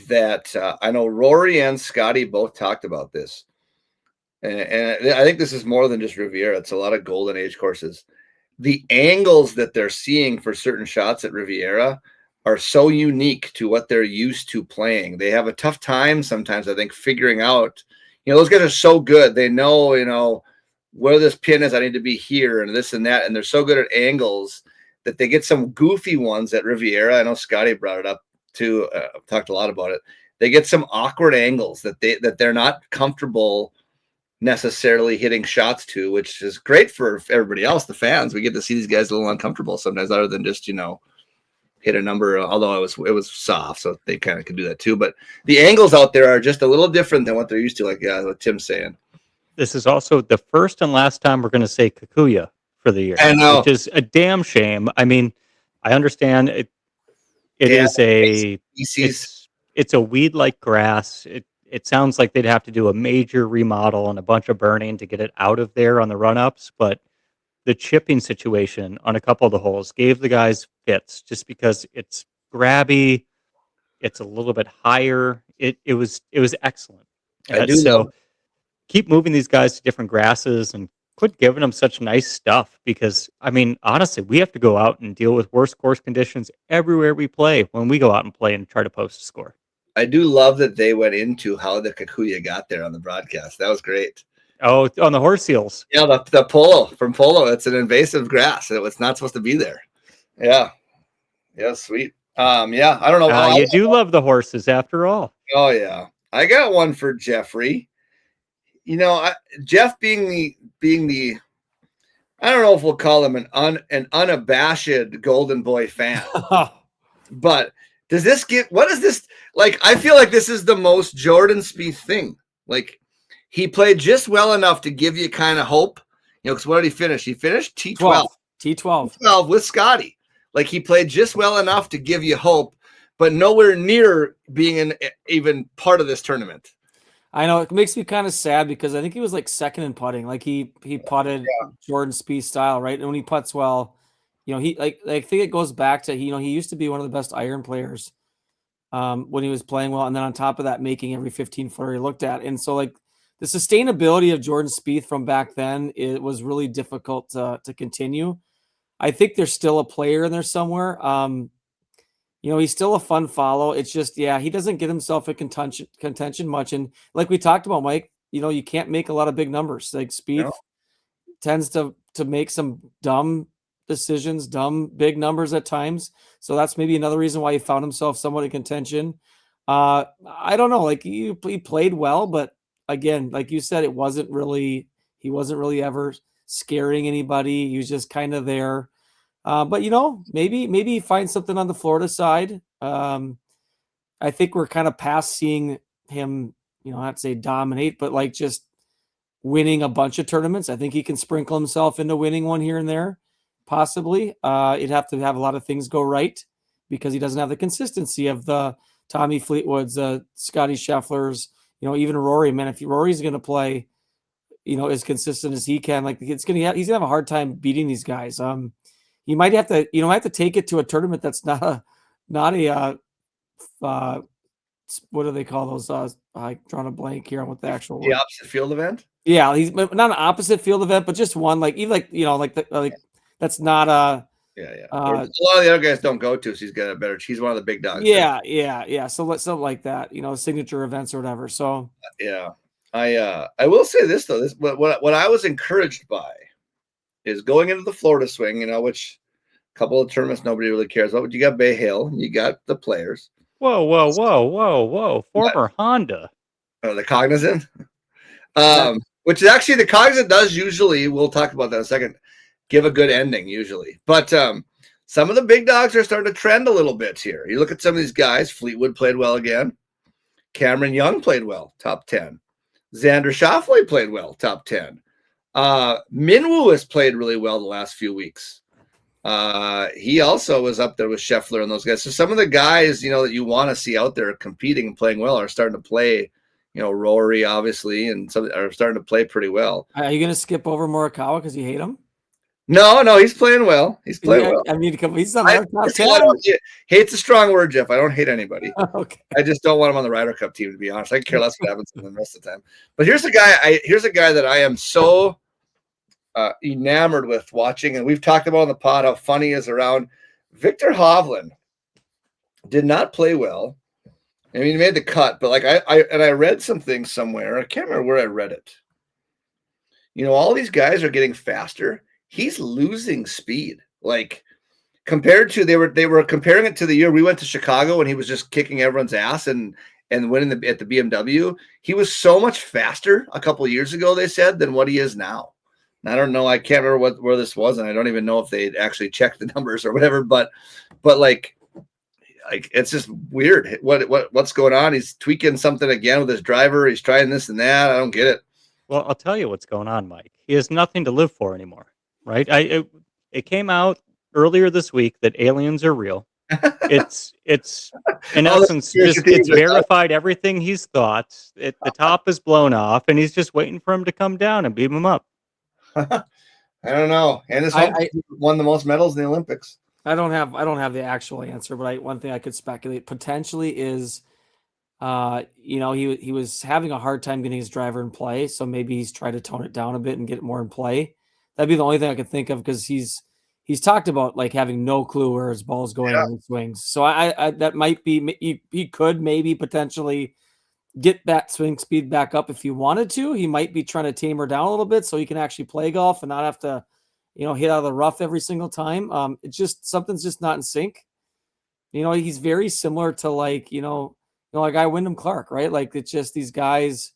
that I know Rory and Scottie both talked about this. And I think this is more than just Riviera. It's a lot of golden age courses. The angles that they're seeing for certain shots at Riviera are so unique to what they're used to playing. They have a tough time sometimes, I think, figuring out, those guys are so good. They know, where this pin is, I need to be here and this and that. And they're so good at angles that they get some goofy ones at Riviera. I know Scottie brought it up too. Talked a lot about it. They get some awkward angles that they're not comfortable necessarily hitting shots to, which is great for everybody else, the fans. We get to see these guys a little uncomfortable sometimes, other than just, hit a number, although it was soft, so they kind of could do that too. But the angles out there are just a little different than what they're used to, like what Tim's saying. This is also the first and last time we're going to say Kikuya for the year. I know. Which is a damn shame. I mean, I understand it is a species. It's a weed-like grass. It sounds like they'd have to do a major remodel and a bunch of burning to get it out of there on the run-ups, but the chipping situation on a couple of the holes gave the guys fits just because it's grabby, it's a little bit higher. It was excellent. So keep moving these guys to different grasses and quit giving them such nice stuff, because I mean, honestly, we have to go out and deal with worse course conditions everywhere we play when we go out and play and try to post a score. I do love that they went into how the Kikuya got there on the broadcast. That was great. Oh, on the horse seals. Yeah, the polo from polo. It's an invasive grass. It's not supposed to be there. Yeah. Yeah, sweet. Yeah, I don't know. You do love the horses after all. Oh, yeah. I got one for Jeffrey. Jeff being the I don't know if we'll call him an unabashed Golden Boy fan. But what is this? Like, I feel like this is the most Jordan Spieth thing. Like, he played just well enough to give you kind of hope. Because what did he finish? He finished T12. T12 with Scottie. Like, he played just well enough to give you hope, but nowhere near being even part of this tournament. I know, it makes me kind of sad because I think he was like second in putting. Like he putted Jordan Spieth style, right? And when he putts well, he I think it goes back to he used to be one of the best iron players when he was playing well, and then on top of that, making every 15-footer he looked at. And so like the sustainability of Jordan Spieth from back then, it was really difficult to continue. I think there's still a player in there somewhere. He's still a fun follow. It's just, he doesn't get himself in contention much. And like we talked about, Mike, you can't make a lot of big numbers. Like Spieth tends to make some dumb decisions, dumb big numbers at times. So that's maybe another reason why he found himself somewhat in contention. I don't know. Like he played well, but again, like you said, he wasn't really ever scaring anybody. He was just kind of there. But maybe he finds something on the Florida side. I think we're kind of past seeing him, not to say dominate, but like just winning a bunch of tournaments. I think he can sprinkle himself into winning one here and there, possibly. He'd have to have a lot of things go right because he doesn't have the consistency of the Tommy Fleetwoods, Scottie Schefflers, even Rory. Man, if Rory's going to play, as consistent as he can, like he's going to have a hard time beating these guys. You might have to, have to take it to a tournament that's not a what do they call those? I'm drawing a blank here on what the actual the opposite field event. Yeah, he's not an opposite field event, but just one like even that's not a. Yeah. A lot of the other guys don't go to, so he's one of the big dogs. Yeah. So let's something like that, signature events or whatever. So yeah, I will say this though. What I was encouraged by is going into the Florida swing, which a couple of tournaments nobody really cares about. But you got Bay Hill, you got the Players. Whoa! Former Honda. The Cognizant, which is actually the Cognizant does usually. We'll talk about that in a second. Give a good ending usually, but some of the big dogs are starting to trend a little bit here. You look at some of these guys. Fleetwood played well again. Cameron Young played well, top 10. Xander Schauffele played well, top 10. Minwoo has played really well the last few weeks. He also was up there with Scheffler and those guys. So some of the guys, that you want to see out there competing and playing well are starting to play. Rory obviously, and some are starting to play pretty well. Are you going to skip over Morikawa because you hate him? No, he's playing well. He's playing well. I mean, he's on our top 10. Hate's a strong word, Jeff. I don't hate anybody. Okay. I just don't want him on the Ryder Cup team, to be honest. I care less what happens to him the rest of the time. But here's a guy that I am so enamored with watching, and we've talked about on the pod how funny he is around. Victor Hovland did not play well. I mean, he made the cut, but like I read some things somewhere. I can't remember where I read it. All these guys are getting faster. He's losing speed. Like compared to they were comparing it to the year we went to Chicago and he was just kicking everyone's ass and winning at the BMW. He was so much faster a couple of years ago, they said, than what he is now. And I don't know. I can't remember where this was, and I don't even know if they actually checked the numbers or whatever. But like it's just weird. What's going on? He's tweaking something again with his driver. He's trying this and that. I don't get it. Well, I'll tell you what's going on, Mike. He has nothing to live for anymore, right? It came out earlier this week that aliens are real. It's in essence just it's verified everything he's thought. The top is blown off, and he's just waiting for him to come down and beam him up. I don't know. And this won the most medals in the Olympics. I don't have the actual answer, but one thing I could speculate potentially is, he was having a hard time getting his driver in play, so maybe he's tried to tone it down a bit and get it more in play. That'd be the only thing I could think of, because he's talked about like having no clue where his ball's going on his swings. So I that might be he could maybe potentially get that swing speed back up if he wanted to. He might be trying to tame her down a little bit so he can actually play golf and not have to, hit out of the rough every single time. It's just something's just not in sync. He's very similar to like guy Wyndham Clark, right? Like it's just these guys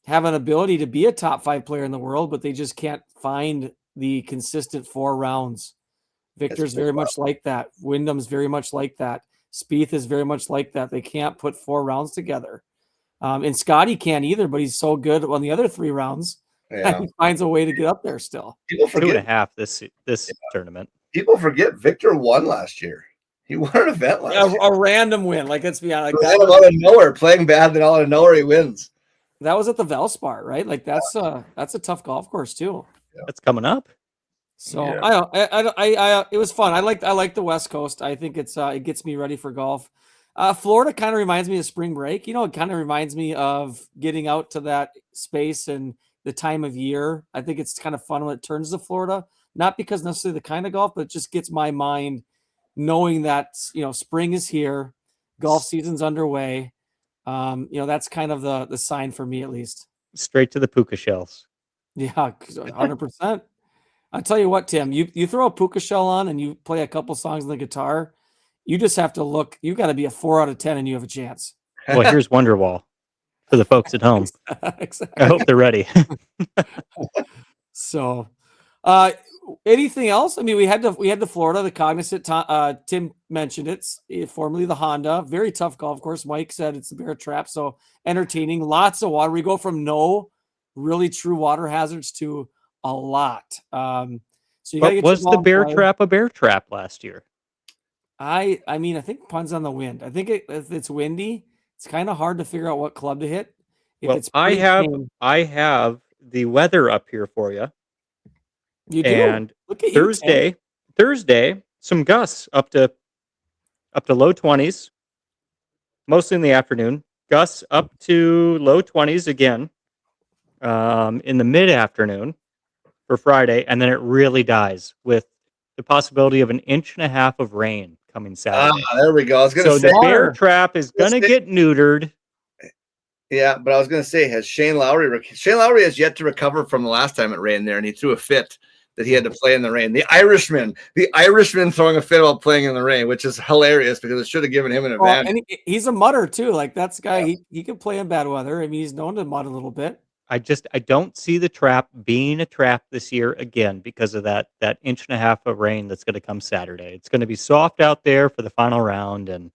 have an ability to be a top 5 player in the world, but they just can't find the consistent 4 rounds. Victor's very much like that. Wyndham's very much like that. Spieth is very much like that. They can't put 4 rounds together. And Scottie can't either, but he's so good on the other 3 rounds. Yeah. He finds a way to get up there still. People forget 2.5 this tournament. People forget Victor won last year. He won an event last year. A random win. Like, let's be honest. Like out of nowhere, playing bad, then out of nowhere he wins. That was at the Valspar, right? Like that's a tough golf course too. Yeah. That's coming up. So I it was fun. I like the West Coast. I think it gets me ready for golf. Florida kind of reminds me of spring break. It kind of reminds me of getting out to that space and the time of year. I think it's kind of fun when it turns to Florida, not because necessarily the kind of golf, but it just gets my mind knowing that, spring is here, golf season's underway. That's kind of the sign for me, at least. Straight to the puka shells. Yeah, 100%. I'll tell you what, Tim, you throw a puka shell on and you play a couple songs on the guitar, you just have to look. You got to be a 4 out of 10 and you have a chance. Well, here's Wonderwall for the folks at home. Exactly. I hope they're ready. So, anything else? I mean, we had to Florida, the Cognizant. Tim mentioned it's formerly the Honda. Very tough golf course. Mike said it's the Bear Trap. So entertaining. Lots of water. We go from no really true water hazards to a lot. So you gotta get was the Bear Trap a bear trap last year? I mean, I think it depends on the wind. I think if it's windy, it's kind of hard to figure out what club to hit. I have the weather up here for you. You do. And look at you, Thursday, some gusts up to low 20s, mostly in the afternoon. Gusts up to low 20s again in the mid-afternoon for Friday, and then it really dies with the possibility of 1.5 inches of rain coming Saturday. There we go. I was going to say the Bear Trap is going to get neutered. Yeah, but I was going to say, has Shane Lowry has yet to recover from the last time it rained there, and he threw a fit that he had to play in the rain. The Irishman throwing a fit while playing in the rain, which is hilarious because it should have given him an advantage. And he's a mudder too. Like that's the guy. Yeah. He can play in bad weather. I mean, he's known to mud a little bit. I don't see the trap being a trap this year again because of that 1.5 inches of rain that's going to come Saturday. It's going to be soft out there for the final round, and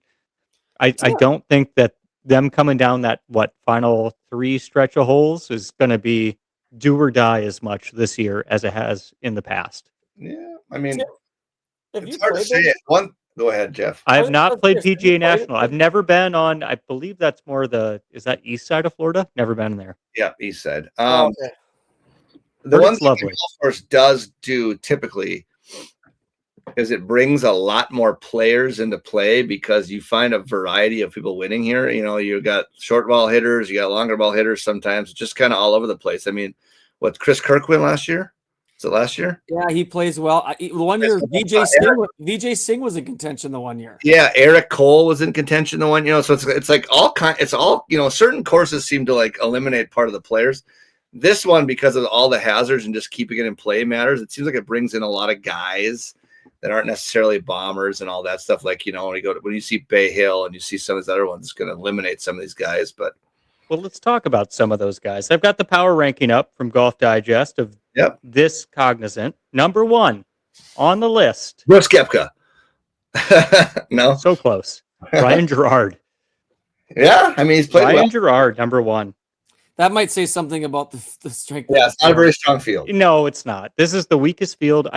I don't think that them coming down that final 3 stretch of holes is going to be do or die as much this year as it has in the past. Yeah, I mean, it's hard to say it. Go ahead, Jeff. I have not played PGA National. I've never been on. I believe that's more is that east side of Florida? Never been there. Yeah, east side. Okay. The one thing the golf course does do typically is it brings a lot more players into play because you find a variety of people winning here. You got short ball hitters, you got longer ball hitters. Sometimes it's just kind of all over the place. I mean, what Chris Kirk win last yeyear? Was it last year? Yeah, he plays well. The one year, VJ Singh was in contention the one year. Yeah, Eric Cole was in contention the one. So it's like certain courses seem to like eliminate part of the players. This one, because of all the hazards and just keeping it in play matters. It seems like it brings in a lot of guys that aren't necessarily bombers and all that stuff. Like, when you see Bay Hill and you see some of these other ones, it's going to eliminate some of these guys. But Well, let's talk about some of those guys. I've got the power ranking up from Golf Digest of this Cognizant. Number 1 on the list. Brooks Koepka. No. So close. Ryan Gerard. Yeah, I mean, he's played Ryan well. Gerard, number 1. That might say something about the strength. Yeah, it's not a very strong field. No, it's not. This is the weakest field.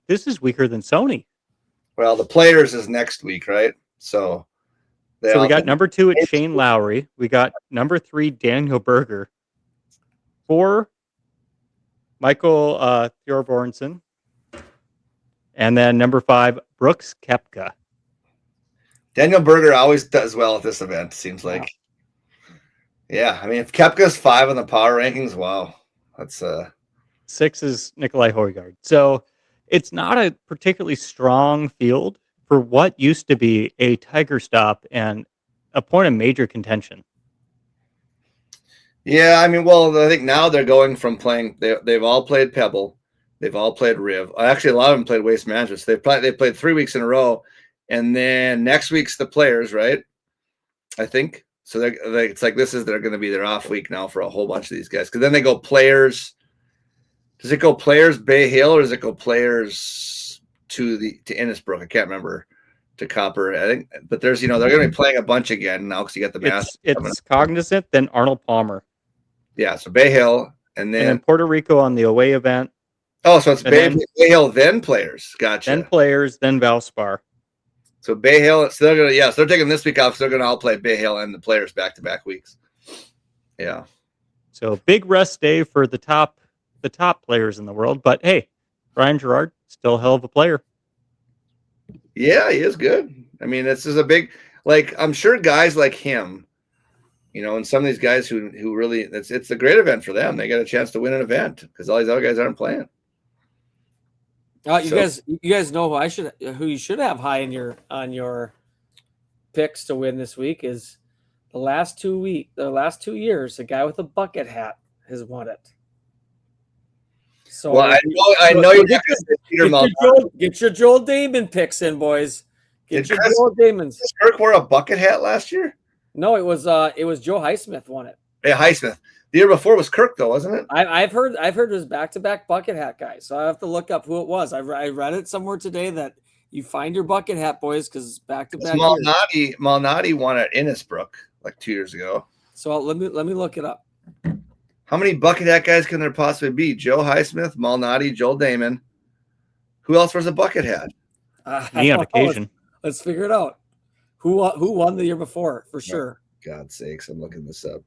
This is weaker than Sony. Well, the Players is next week, right? So we got number 2 at Shane Lowry. We got number 3, Daniel Berger. 4, Michael Thorbjornsen. And then number 5, Brooks Koepka. Daniel Berger always does well at this event, seems like. Yeah, I mean, if Koepka's 5 on the power rankings, wow. That's 6 is Nikolai Højgaard. So it's not a particularly strong field for what used to be a Tiger stop and a point of major contention. Yeah, I mean, well, I think now they're going from playing. They've all played Pebble, they've all played Riv. Actually, a lot of them played Waste Management. So they played 3 weeks in a row, and then next week's the Players, right? I think so. It's like they're going to be their off week now for a whole bunch of these guys, because then they go Players. Does it go Players Bay Hill, or does it go Players to Innisbrook? I can't remember. To Copper, I think, but there's they're going to be playing a bunch again now because you got the Masters. It's Cognizant, then Arnold Palmer. Yeah, so Bay Hill, and then Puerto Rico on the away event. Oh, so it's Bay Hill, then Players. Gotcha. Then Players, then Valspar. So Bay Hill, so they're gonna, so they're taking this week off, so they're gonna all play Bay Hill and the Players back-to-back weeks. Yeah. So big rest day for the top players in the world. But hey, Ryan Gerard, still a hell of a player. Yeah, he is good. I mean, this is a big, I'm sure guys like him, and some of these guys who really, it's a great event for them. They get a chance to win an event because all these other guys aren't playing. You guys know who you should have high on your picks to win this week is the last 2 years, the guy with the bucket hat has won it. So I know you're not going to Peter Malnati. Get your Joel Damon picks in, boys. Get your Joel Damons. Did Kirk wear a bucket hat last year? No, it was Joe Highsmith won it. Yeah, Highsmith. The year before was Kirk, though, wasn't it? I've heard it was back-to-back bucket hat guy. So I have to look up who it was. I read it somewhere today that you find your bucket hat, boys, because back-to-back. Malnati won at Innisbrook like 2 years ago. So let me look it up. How many bucket hat guys can there possibly be? Joe Highsmith, Malnati, Joel Damon. Who else wears a bucket hat? Me on occasion. Let's figure it out. Who won the year before for sure? God's sakes, I'm looking this up.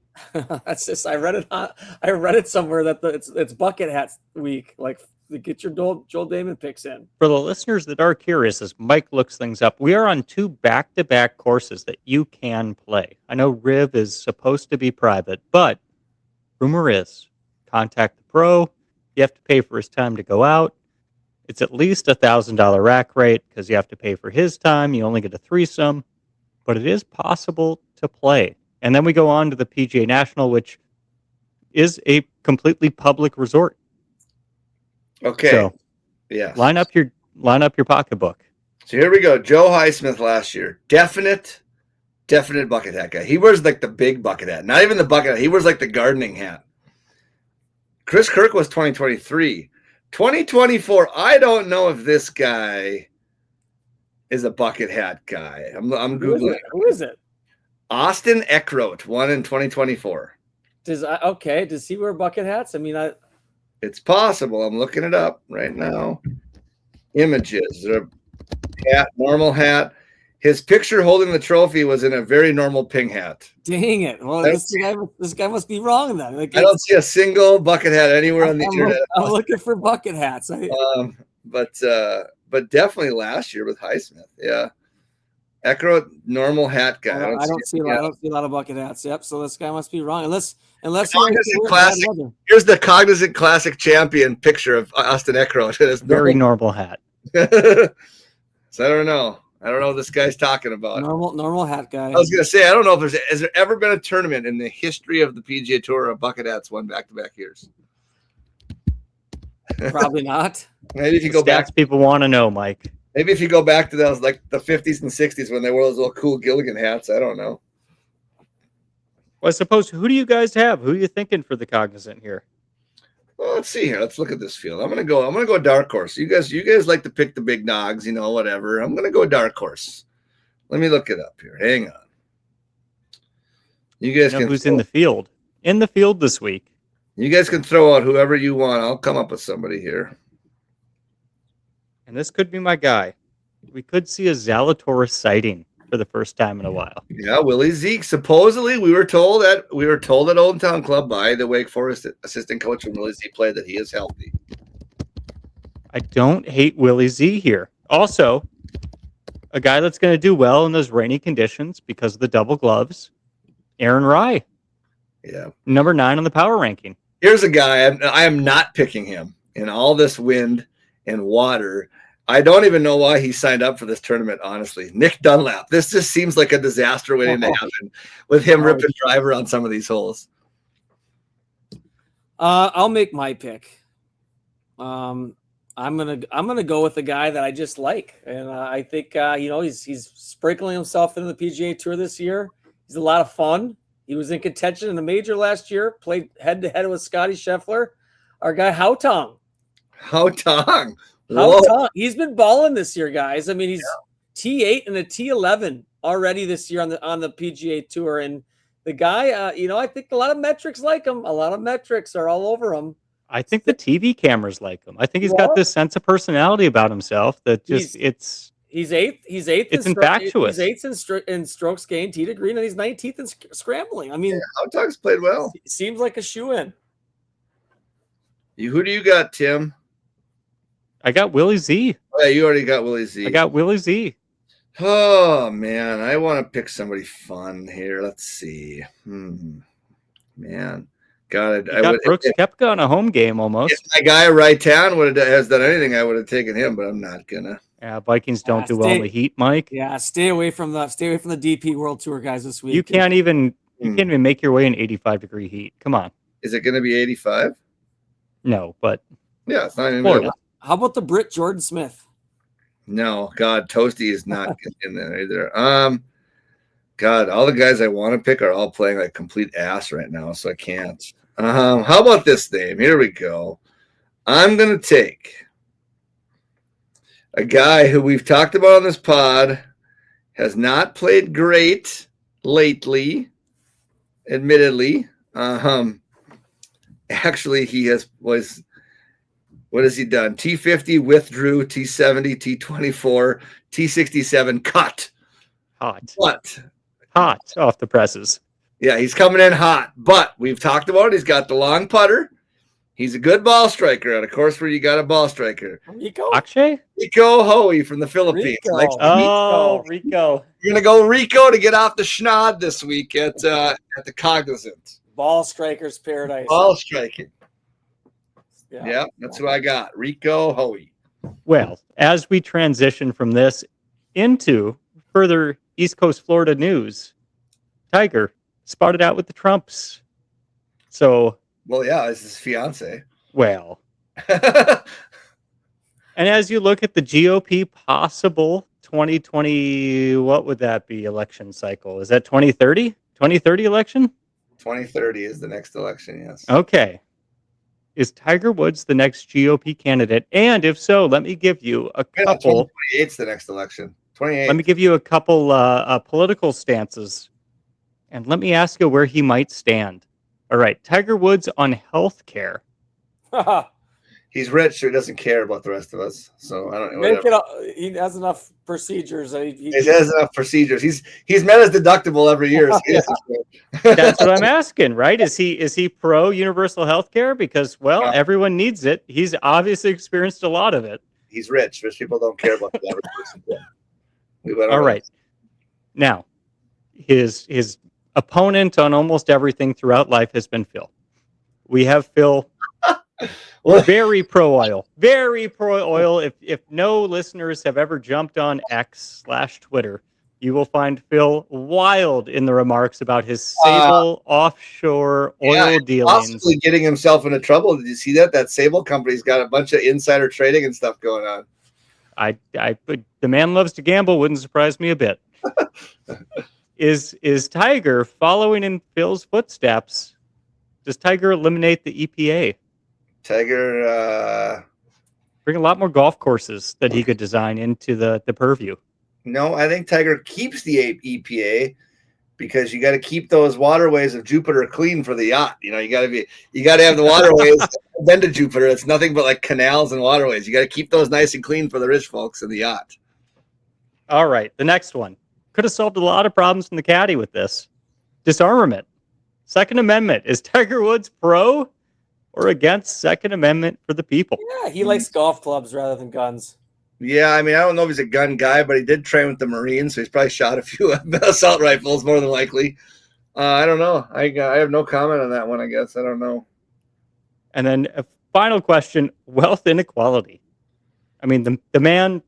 That's just I read it somewhere that it's bucket hats week. Like get your Joel Damon picks in. For the listeners that are curious, as Mike looks things up, we are on 2 back-to-back courses that you can play. I know Riv is supposed to be private, but rumor is contact the pro. You have to pay for his time to go out. It's at least $1,000 rack rate because you have to pay for his time. You only get a threesome, but it is possible to play. And then we go on to the PGA National, which is a completely public resort. Okay. So, yeah. Line up your pocketbook. So here we go. Joe Highsmith last year. Definite bucket hat guy. He wears like the big bucket hat. Not even the bucket hat. He wears like the gardening hat. Chris Kirk was 2023. 2024, I don't know if this guy is a bucket hat guy. I'm Googling. Who is it? Austin Eckroat won in 2024. Does he wear bucket hats? I mean, it's possible. I'm looking it up right now. Images. Hat, normal hat. His picture holding the trophy was in a very normal ping hat. Dang it. Well, this guy must be wrong then. I don't see a single bucket hat anywhere on the internet. I'm looking for bucket hats. But definitely last year with Highsmith. Yeah. Eckroat, normal hat guy. I don't see a lot of bucket hats. Yep. So this guy must be wrong. Unless Here's the Cognizant Classic champion picture of Austin Eckroat. It's very normal hat. So I don't know. I don't know what this guy's talking about. Normal hat guy. I was going to say, I don't know if has there ever been a tournament in the history of the PGA Tour of bucket hats won back-to-back years? Probably not. Maybe if you go back. People want to know, Mike. Maybe if you go back to those like the 50s and 60s when they wore those little cool Gilligan hats, I don't know. Well, I suppose, who do you guys have? Who are you thinking for the Cognizant here? Well, let's see here. Let's look at this field. I'm gonna go dark horse. You guys like to pick the big dogs, whatever. I'm gonna go dark horse. Let me look it up here. Hang on. You guys can who's in the field? In the field this week. You guys can throw out whoever you want. I'll come up with somebody here. And this could be my guy. We could see a Zalatoris sighting for the first time in a while. Yeah, Willie Zeke. Supposedly, we were told at Old Town Club by the Wake Forest assistant coach when Willie Z played that he is healthy. I don't hate Willie Z here. Also, a guy that's going to do well in those rainy conditions because of the double gloves, Aaron Rye. Yeah. Number 9 on the power ranking. Here's a guy. I am not picking him in all this wind and water. I don't even know why he signed up for this tournament, honestly. Nick Dunlap. This just seems like a disaster waiting to happen with him ripping driver on some of these holes. I'll make my pick. I'm gonna go with the guy that I just like, and I think he's sprinkling himself into the PGA Tour this year. He's a lot of fun. He was in contention in the major last year. Played head to head with Scottie Scheffler. Our guy Haotong. Haotong. He's been balling this year, guys. I mean, he's T8 and a T11 already this year on the PGA Tour, and the guy, I think a lot of metrics like him. A lot of metrics are all over him. I think the TV cameras like him. I think he's got this sense of personality about himself that just he's eighth. It's infectious. He's eighth in strokes gained, tee to green, and he's 19th in scrambling. I mean, Haotong's played well. Seems like a shoe-in. Who do you got, Tim? I got Willie Z. Oh, yeah, you already got Willie Z. I got Willie Z. Oh, man. I want to pick somebody fun here. Let's see. Man. God, I got Brooks Koepka on a home game almost. If my guy right town has done anything, I would have taken him, but I'm not gonna. Yeah, Vikings don't do well in the heat, Mike. Yeah, stay away from the DP World Tour guys this week. You can't even make your way in 85-degree heat. Come on. Is it going to be 85? No, but yeah, it's not even. How about the Brit Jordan Smith? No, God, Toasty is not in there either. God, all the guys I want to pick are all playing like complete ass right now, so I can't. How about this name? Here we go. I'm going to take a guy who we've talked about on this pod, has not played great lately, admittedly. Actually, what has he done? T50 withdrew, T70, T24, T67 cut. Hot off the presses. Yeah, he's coming in hot, but we've talked about it. He's got the long putter. He's a good ball striker at a course where you got a ball striker. Rico Hoey from the Philippines. Rico. You're going to go Rico to get off the schnodd this week at the Cognizant. Ball striker's paradise. Ball striking. Yeah, that's who I got. Rico Hoey. Well, as we transition from this into further East Coast Florida news, Tiger spotted out with the Trumps. So, well, yeah, it's his fiance. Well, and as you look at the GOP possible 2020, what would that be? Election cycle? Is that 2030? 2030 election? 2030 is the next election. Yes. Okay. Is Tiger Woods the next GOP candidate? And if so, let me give you a couple. 28 is the next election. 28. Let me give you a couple political stances, and let me ask you where he might stand. All right, Tiger Woods on health care. He's rich, so he doesn't care about the rest of us. So I don't know. He has enough procedures. He has enough procedures. He's met his deductible every year. So That's what I'm asking, right? Is he pro universal health care? Because everyone needs it. He's obviously experienced a lot of it. He's rich. Rich people don't care about the average person. All right. Now, his opponent on almost everything throughout life has been Phil. We have Phil. Very pro oil. If no listeners have ever jumped on X/Twitter, you will find Phil wild in the remarks about his Sable offshore oil dealings. Possibly getting himself into trouble. Did you see that? That Sable company's got a bunch of insider trading and stuff going on. The man loves to gamble. Wouldn't surprise me a bit. Is Tiger following in Phil's footsteps? Does Tiger eliminate the EPA? Tiger Bring a lot more golf courses that he could design into the purview. No, I think Tiger keeps the EPA because you got to keep those waterways of Jupiter clean for the yacht. You got to have the waterways been to Jupiter. It's nothing but like canals and waterways. You got to keep those nice and clean for the rich folks in the yacht. All right, the next one could have solved a lot of problems in the caddy with this. Disarmament. Second Amendment. Is Tiger Woods pro or against Second Amendment for the people? Yeah, he likes golf clubs rather than guns. Yeah, I mean, I don't know if he's a gun guy, but he did train with the Marines, so he's probably shot a few assault rifles, more than likely. I don't know. I have no comment on that one, I guess. I don't know. And then a final question, wealth inequality. I mean, the man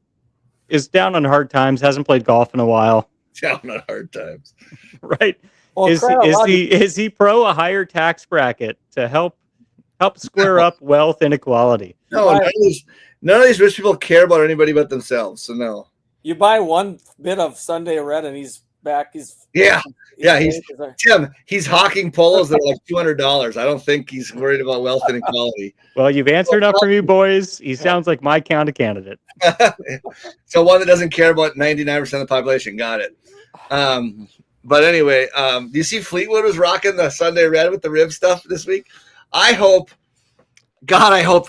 is down on hard times, hasn't played golf in a while. Down on hard times. Right. Well, is he pro a higher tax bracket to help square up wealth inequality? No, none of these rich people care about anybody but themselves. So no. You buy one bit of Sunday Red and he's back. He's hawking polos that are like $200. I don't think he's worried about wealth inequality. Well, you've answered up for me, boys. He sounds like my kind of candidate. So one that doesn't care about 99% of the population. Got it. But anyway, do you see Fleetwood was rocking the Sunday Red with the rib stuff this week? I hope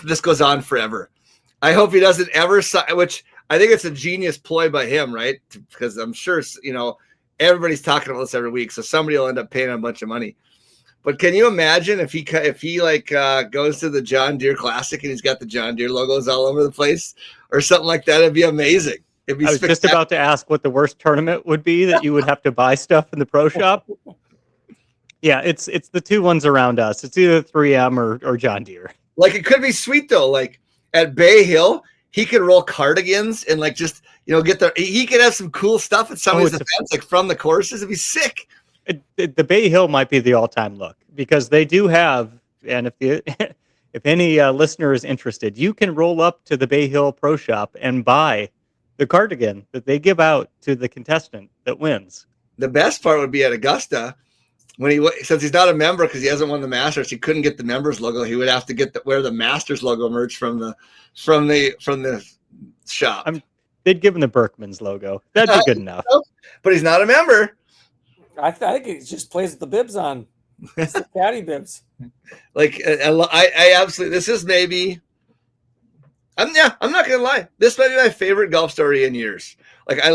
this goes on forever. I hope he doesn't ever sign, which I think it's a genius ploy by him, right? Because I'm sure, everybody's talking about this every week, so somebody will end up paying him a bunch of money. But can you imagine if he goes to the John Deere Classic and he's got the John Deere logos all over the place or something like that? It'd be amazing. I was just about to ask what the worst tournament would be that you would have to buy stuff in the pro shop. Yeah, it's the two ones around us. It's either 3M or John Deere. Like, it could be sweet though. Like at Bay Hill, he could roll cardigans and like just get he could have some cool stuff at some of his events, like from the courses. It'd be sick. The Bay Hill might be the all-time look because they do have, and if any listener is interested, you can roll up to the Bay Hill Pro Shop and buy the cardigan that they give out to the contestant that wins. The best part would be at Augusta since he's not a member because he hasn't won the Masters, he couldn't get the members logo. He would have to wear the Masters logo merch from the shop. They'd give him the Berkman's logo. That'd be good enough. But he's not a member. I think he just plays with the bibs on. It's the caddy bibs. Like I absolutely. This is maybe. I'm not gonna lie. This might be my favorite golf story in years. Like I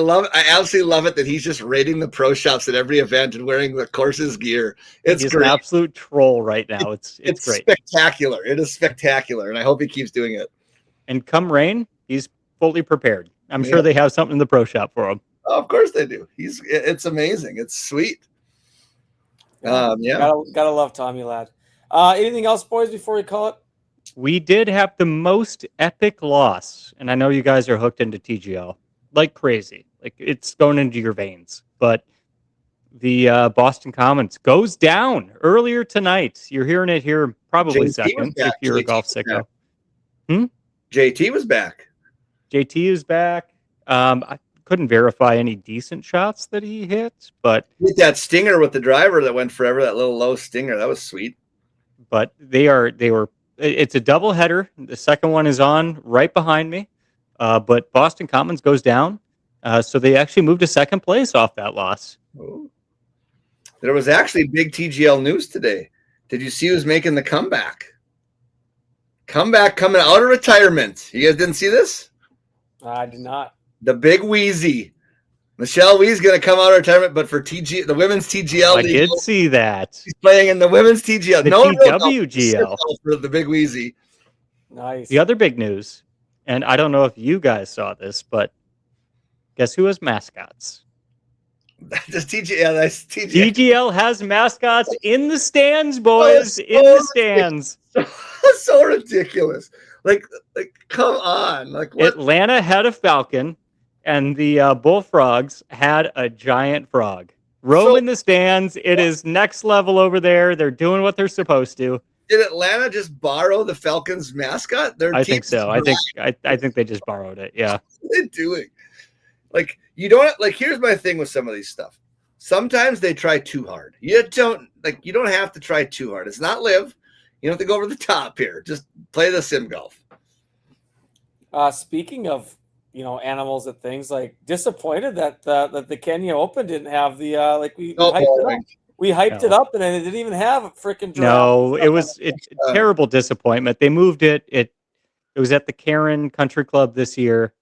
absolutely love it that he's just raiding the pro shops at every event and wearing the course's gear. He's great. An absolute troll right now. It's great. Spectacular. It is spectacular, and I hope he keeps doing it. And come rain, he's fully prepared. I'm sure they have something in the pro shop for him. Oh, of course they do. It's amazing. It's sweet. Gotta love Tommy Ladd. Anything else, boys, before we call it? We did have the most epic loss, and I know you guys are hooked into TGL like crazy. Like it's going into your veins. But the Boston Commons goes down earlier tonight. You're hearing it here probably second if you're a golf sicko. JT was back. JT is back. I couldn't verify any decent shots that he hit, but with that stinger with the driver that went forever, that little low stinger, that was sweet. But it's a double header. The second one is on right behind me. But Boston Commons goes down. So they actually moved to second place off that loss. Oh. There was actually big TGL news today. Did you see who's making the comeback? Comeback coming out of retirement. You guys didn't see this? I did not. The big Wheezy. Michelle Wee's going to come out of retirement, but for the women's TGL. I did see that. She's playing in the women's TGL. The TWGL. For the big Wheezy. Nice. The other big news, and I don't know if you guys saw this, but guess who has mascots? That's TGL. That's TGL. TGL has mascots in the stands, boys. In the stands. So ridiculous. Like, come on. Like, what? Atlanta had a falcon, and the Bullfrogs had a giant frog. Roam in the stands. It is next level over there. They're doing what they're supposed to. Did Atlanta just borrow the Falcons mascot? I think so. I think they just borrowed it. Yeah. What are they doing? Like, you don't like. Here's my thing with some of these stuff. Sometimes they try too hard. You don't have to try too hard. It's not live. You don't have to go over the top here. Just play the sim golf. Speaking of animals and things, like disappointed that the Kenya Open didn't have the we hyped it up and it didn't even have a freaking giraffe. No, it was terrible disappointment. They moved it. It was at the Karen Country Club this year.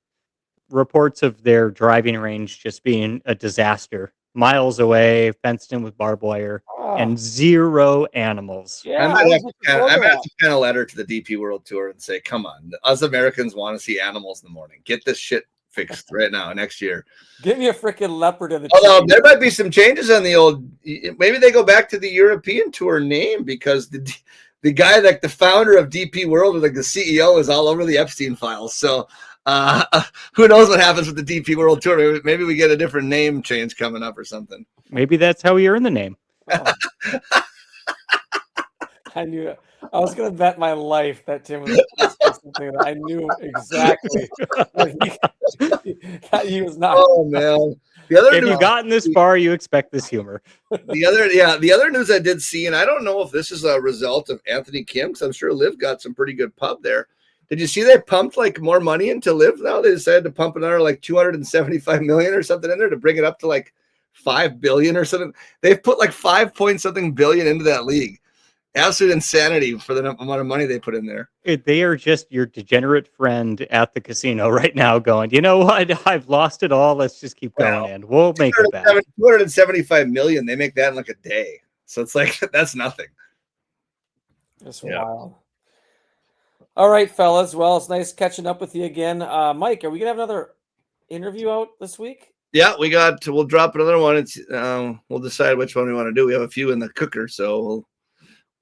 Reports of their driving range just being a disaster. Miles away, fenced in with barbed wire, and zero animals. Yeah, I might have to pen a letter to the DP World Tour and say, come on, us Americans want to see animals in the morning. Get this shit fixed right now, next year. Give me a freaking leopard in the Although there might be some changes on the old, maybe they go back to the European Tour name, because the guy, like the founder of DP World, or like the CEO, is all over the Epstein files. So who knows what happens with the DP World Tour? Maybe we get a different name change coming up or something. Maybe that's how he earned the name. Oh. I knew it. I was going to bet my life that Tim was something that I knew exactly that he was not. Oh man! If you've gotten this far, you expect this humor. The other news I did see, and I don't know if this is a result of Anthony Kim, because I'm sure Liv got some pretty good pub there. Did you see they pumped like more money into Liv now? They decided to pump another like 275 million or something in there to bring it up to like 5 billion or something. They've put like 5 point something billion into that league. Absolute insanity for the amount of money they put in there. They are just your degenerate friend at the casino right now going, you know what? I've lost it all. Let's just keep going and we'll make it back. 275 million. They make that in like a day. So it's like, that's nothing. That's wild. All right, fellas. Well, it's nice catching up with you again. Mike, are we going to have another interview out this week? Yeah, we'll drop another one. It's we'll decide which one we want to do. We have a few in the cooker, so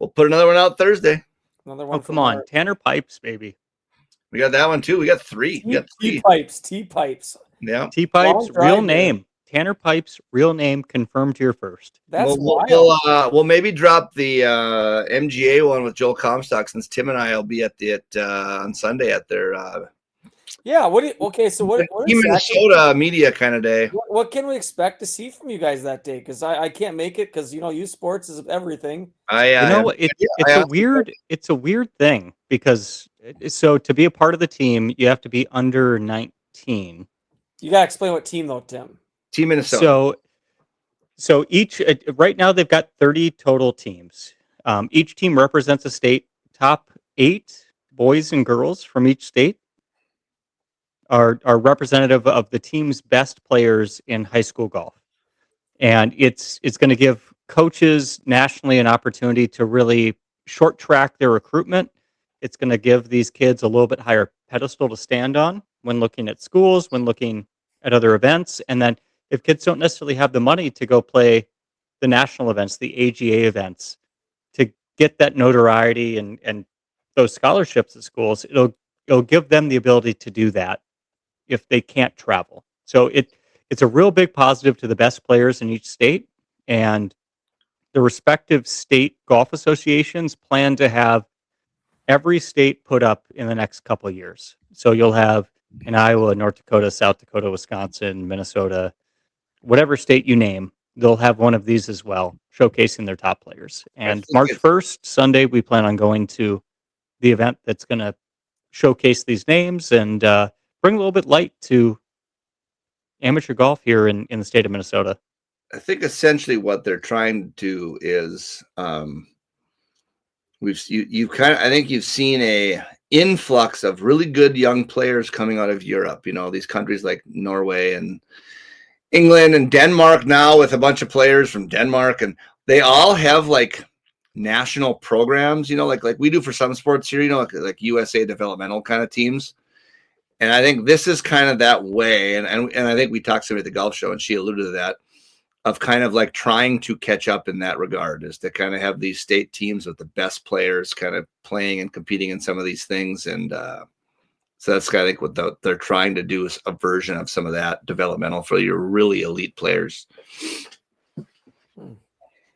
we'll put another one out Thursday. Another one. Oh, come on. Tanner Pipes, baby. We got that one too. We got three. T-Pipes. Yeah. T-Pipes, real name. Tanner Pipes, real name, confirmed here first. That's wild. We'll maybe drop the MGA one with Joel Comstock, since Tim and I will be at it on Sunday at their yeah. What Minnesota media kind of day. What can we expect to see from you guys that day? Because I can't make it, because you sports is everything. It's a weird thing, because so to be a part of the team, you have to be under 19. You gotta explain what team though, Tim. Team Minnesota. So each right now they've got 30 total teams. Each team represents a state. Top 8 boys and girls from each state are representative of the team's best players in high school golf, and it's going to give coaches nationally an opportunity to really short track their recruitment. It's going to give these kids a little bit higher pedestal to stand on when looking at schools, when looking at other events, and then if kids don't necessarily have the money to go play the national events, the AGA events, to get that notoriety and those scholarships at schools, it'll give them the ability to do that if they can't travel. So it's a real big positive to the best players in each state, and the respective state golf associations plan to have every state put up in the next couple of years. So you'll have in Iowa, North Dakota, South Dakota, Wisconsin, Minnesota, whatever state you name, they'll have one of these as well, showcasing their top players. And March 1st, Sunday, we plan on going to the event that's going to showcase these names and bring a little bit light to amateur golf here in the state of Minnesota. I think essentially what they're trying to do is I think you've seen a influx of really good young players coming out of Europe. These countries like Norway and England and Denmark now, with a bunch of players from Denmark, and they all have like national programs, like we do for some sports here, like USA developmental kind of teams. And I think this is kind of that way. And I think we talked to somebody at the golf show, and she alluded to that, of kind of like trying to catch up in that regard, is to kind of have these state teams with the best players kind of playing and competing in some of these things. And so that's, I think, what they're trying to do, is a version of some of that developmental for your really elite players.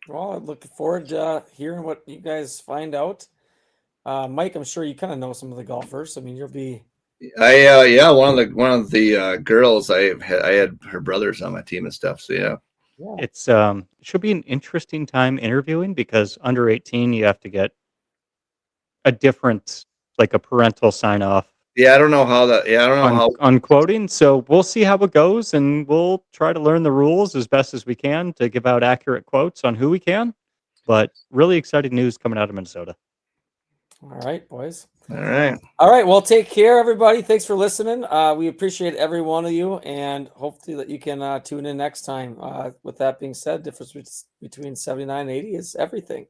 Well, I'm looking forward to hearing what you guys find out. Mike, I'm sure you kind of know some of the golfers. I mean, you'll be. Yeah, one of the girls. I had her brothers on my team and stuff. So yeah. It's should be an interesting time interviewing because under 18 you have to get a different, like a parental sign off. Yeah, I don't know how that. Yeah, I don't know how on quoting. So we'll see how it goes, and we'll try to learn the rules as best as we can to give out accurate quotes on who we can. But really exciting news coming out of Minnesota. All right, boys. All right. All right. Well, take care, everybody. Thanks for listening. We appreciate every one of you, and hopefully that you can tune in next time. With that being said, difference between 79 and 80 is everything.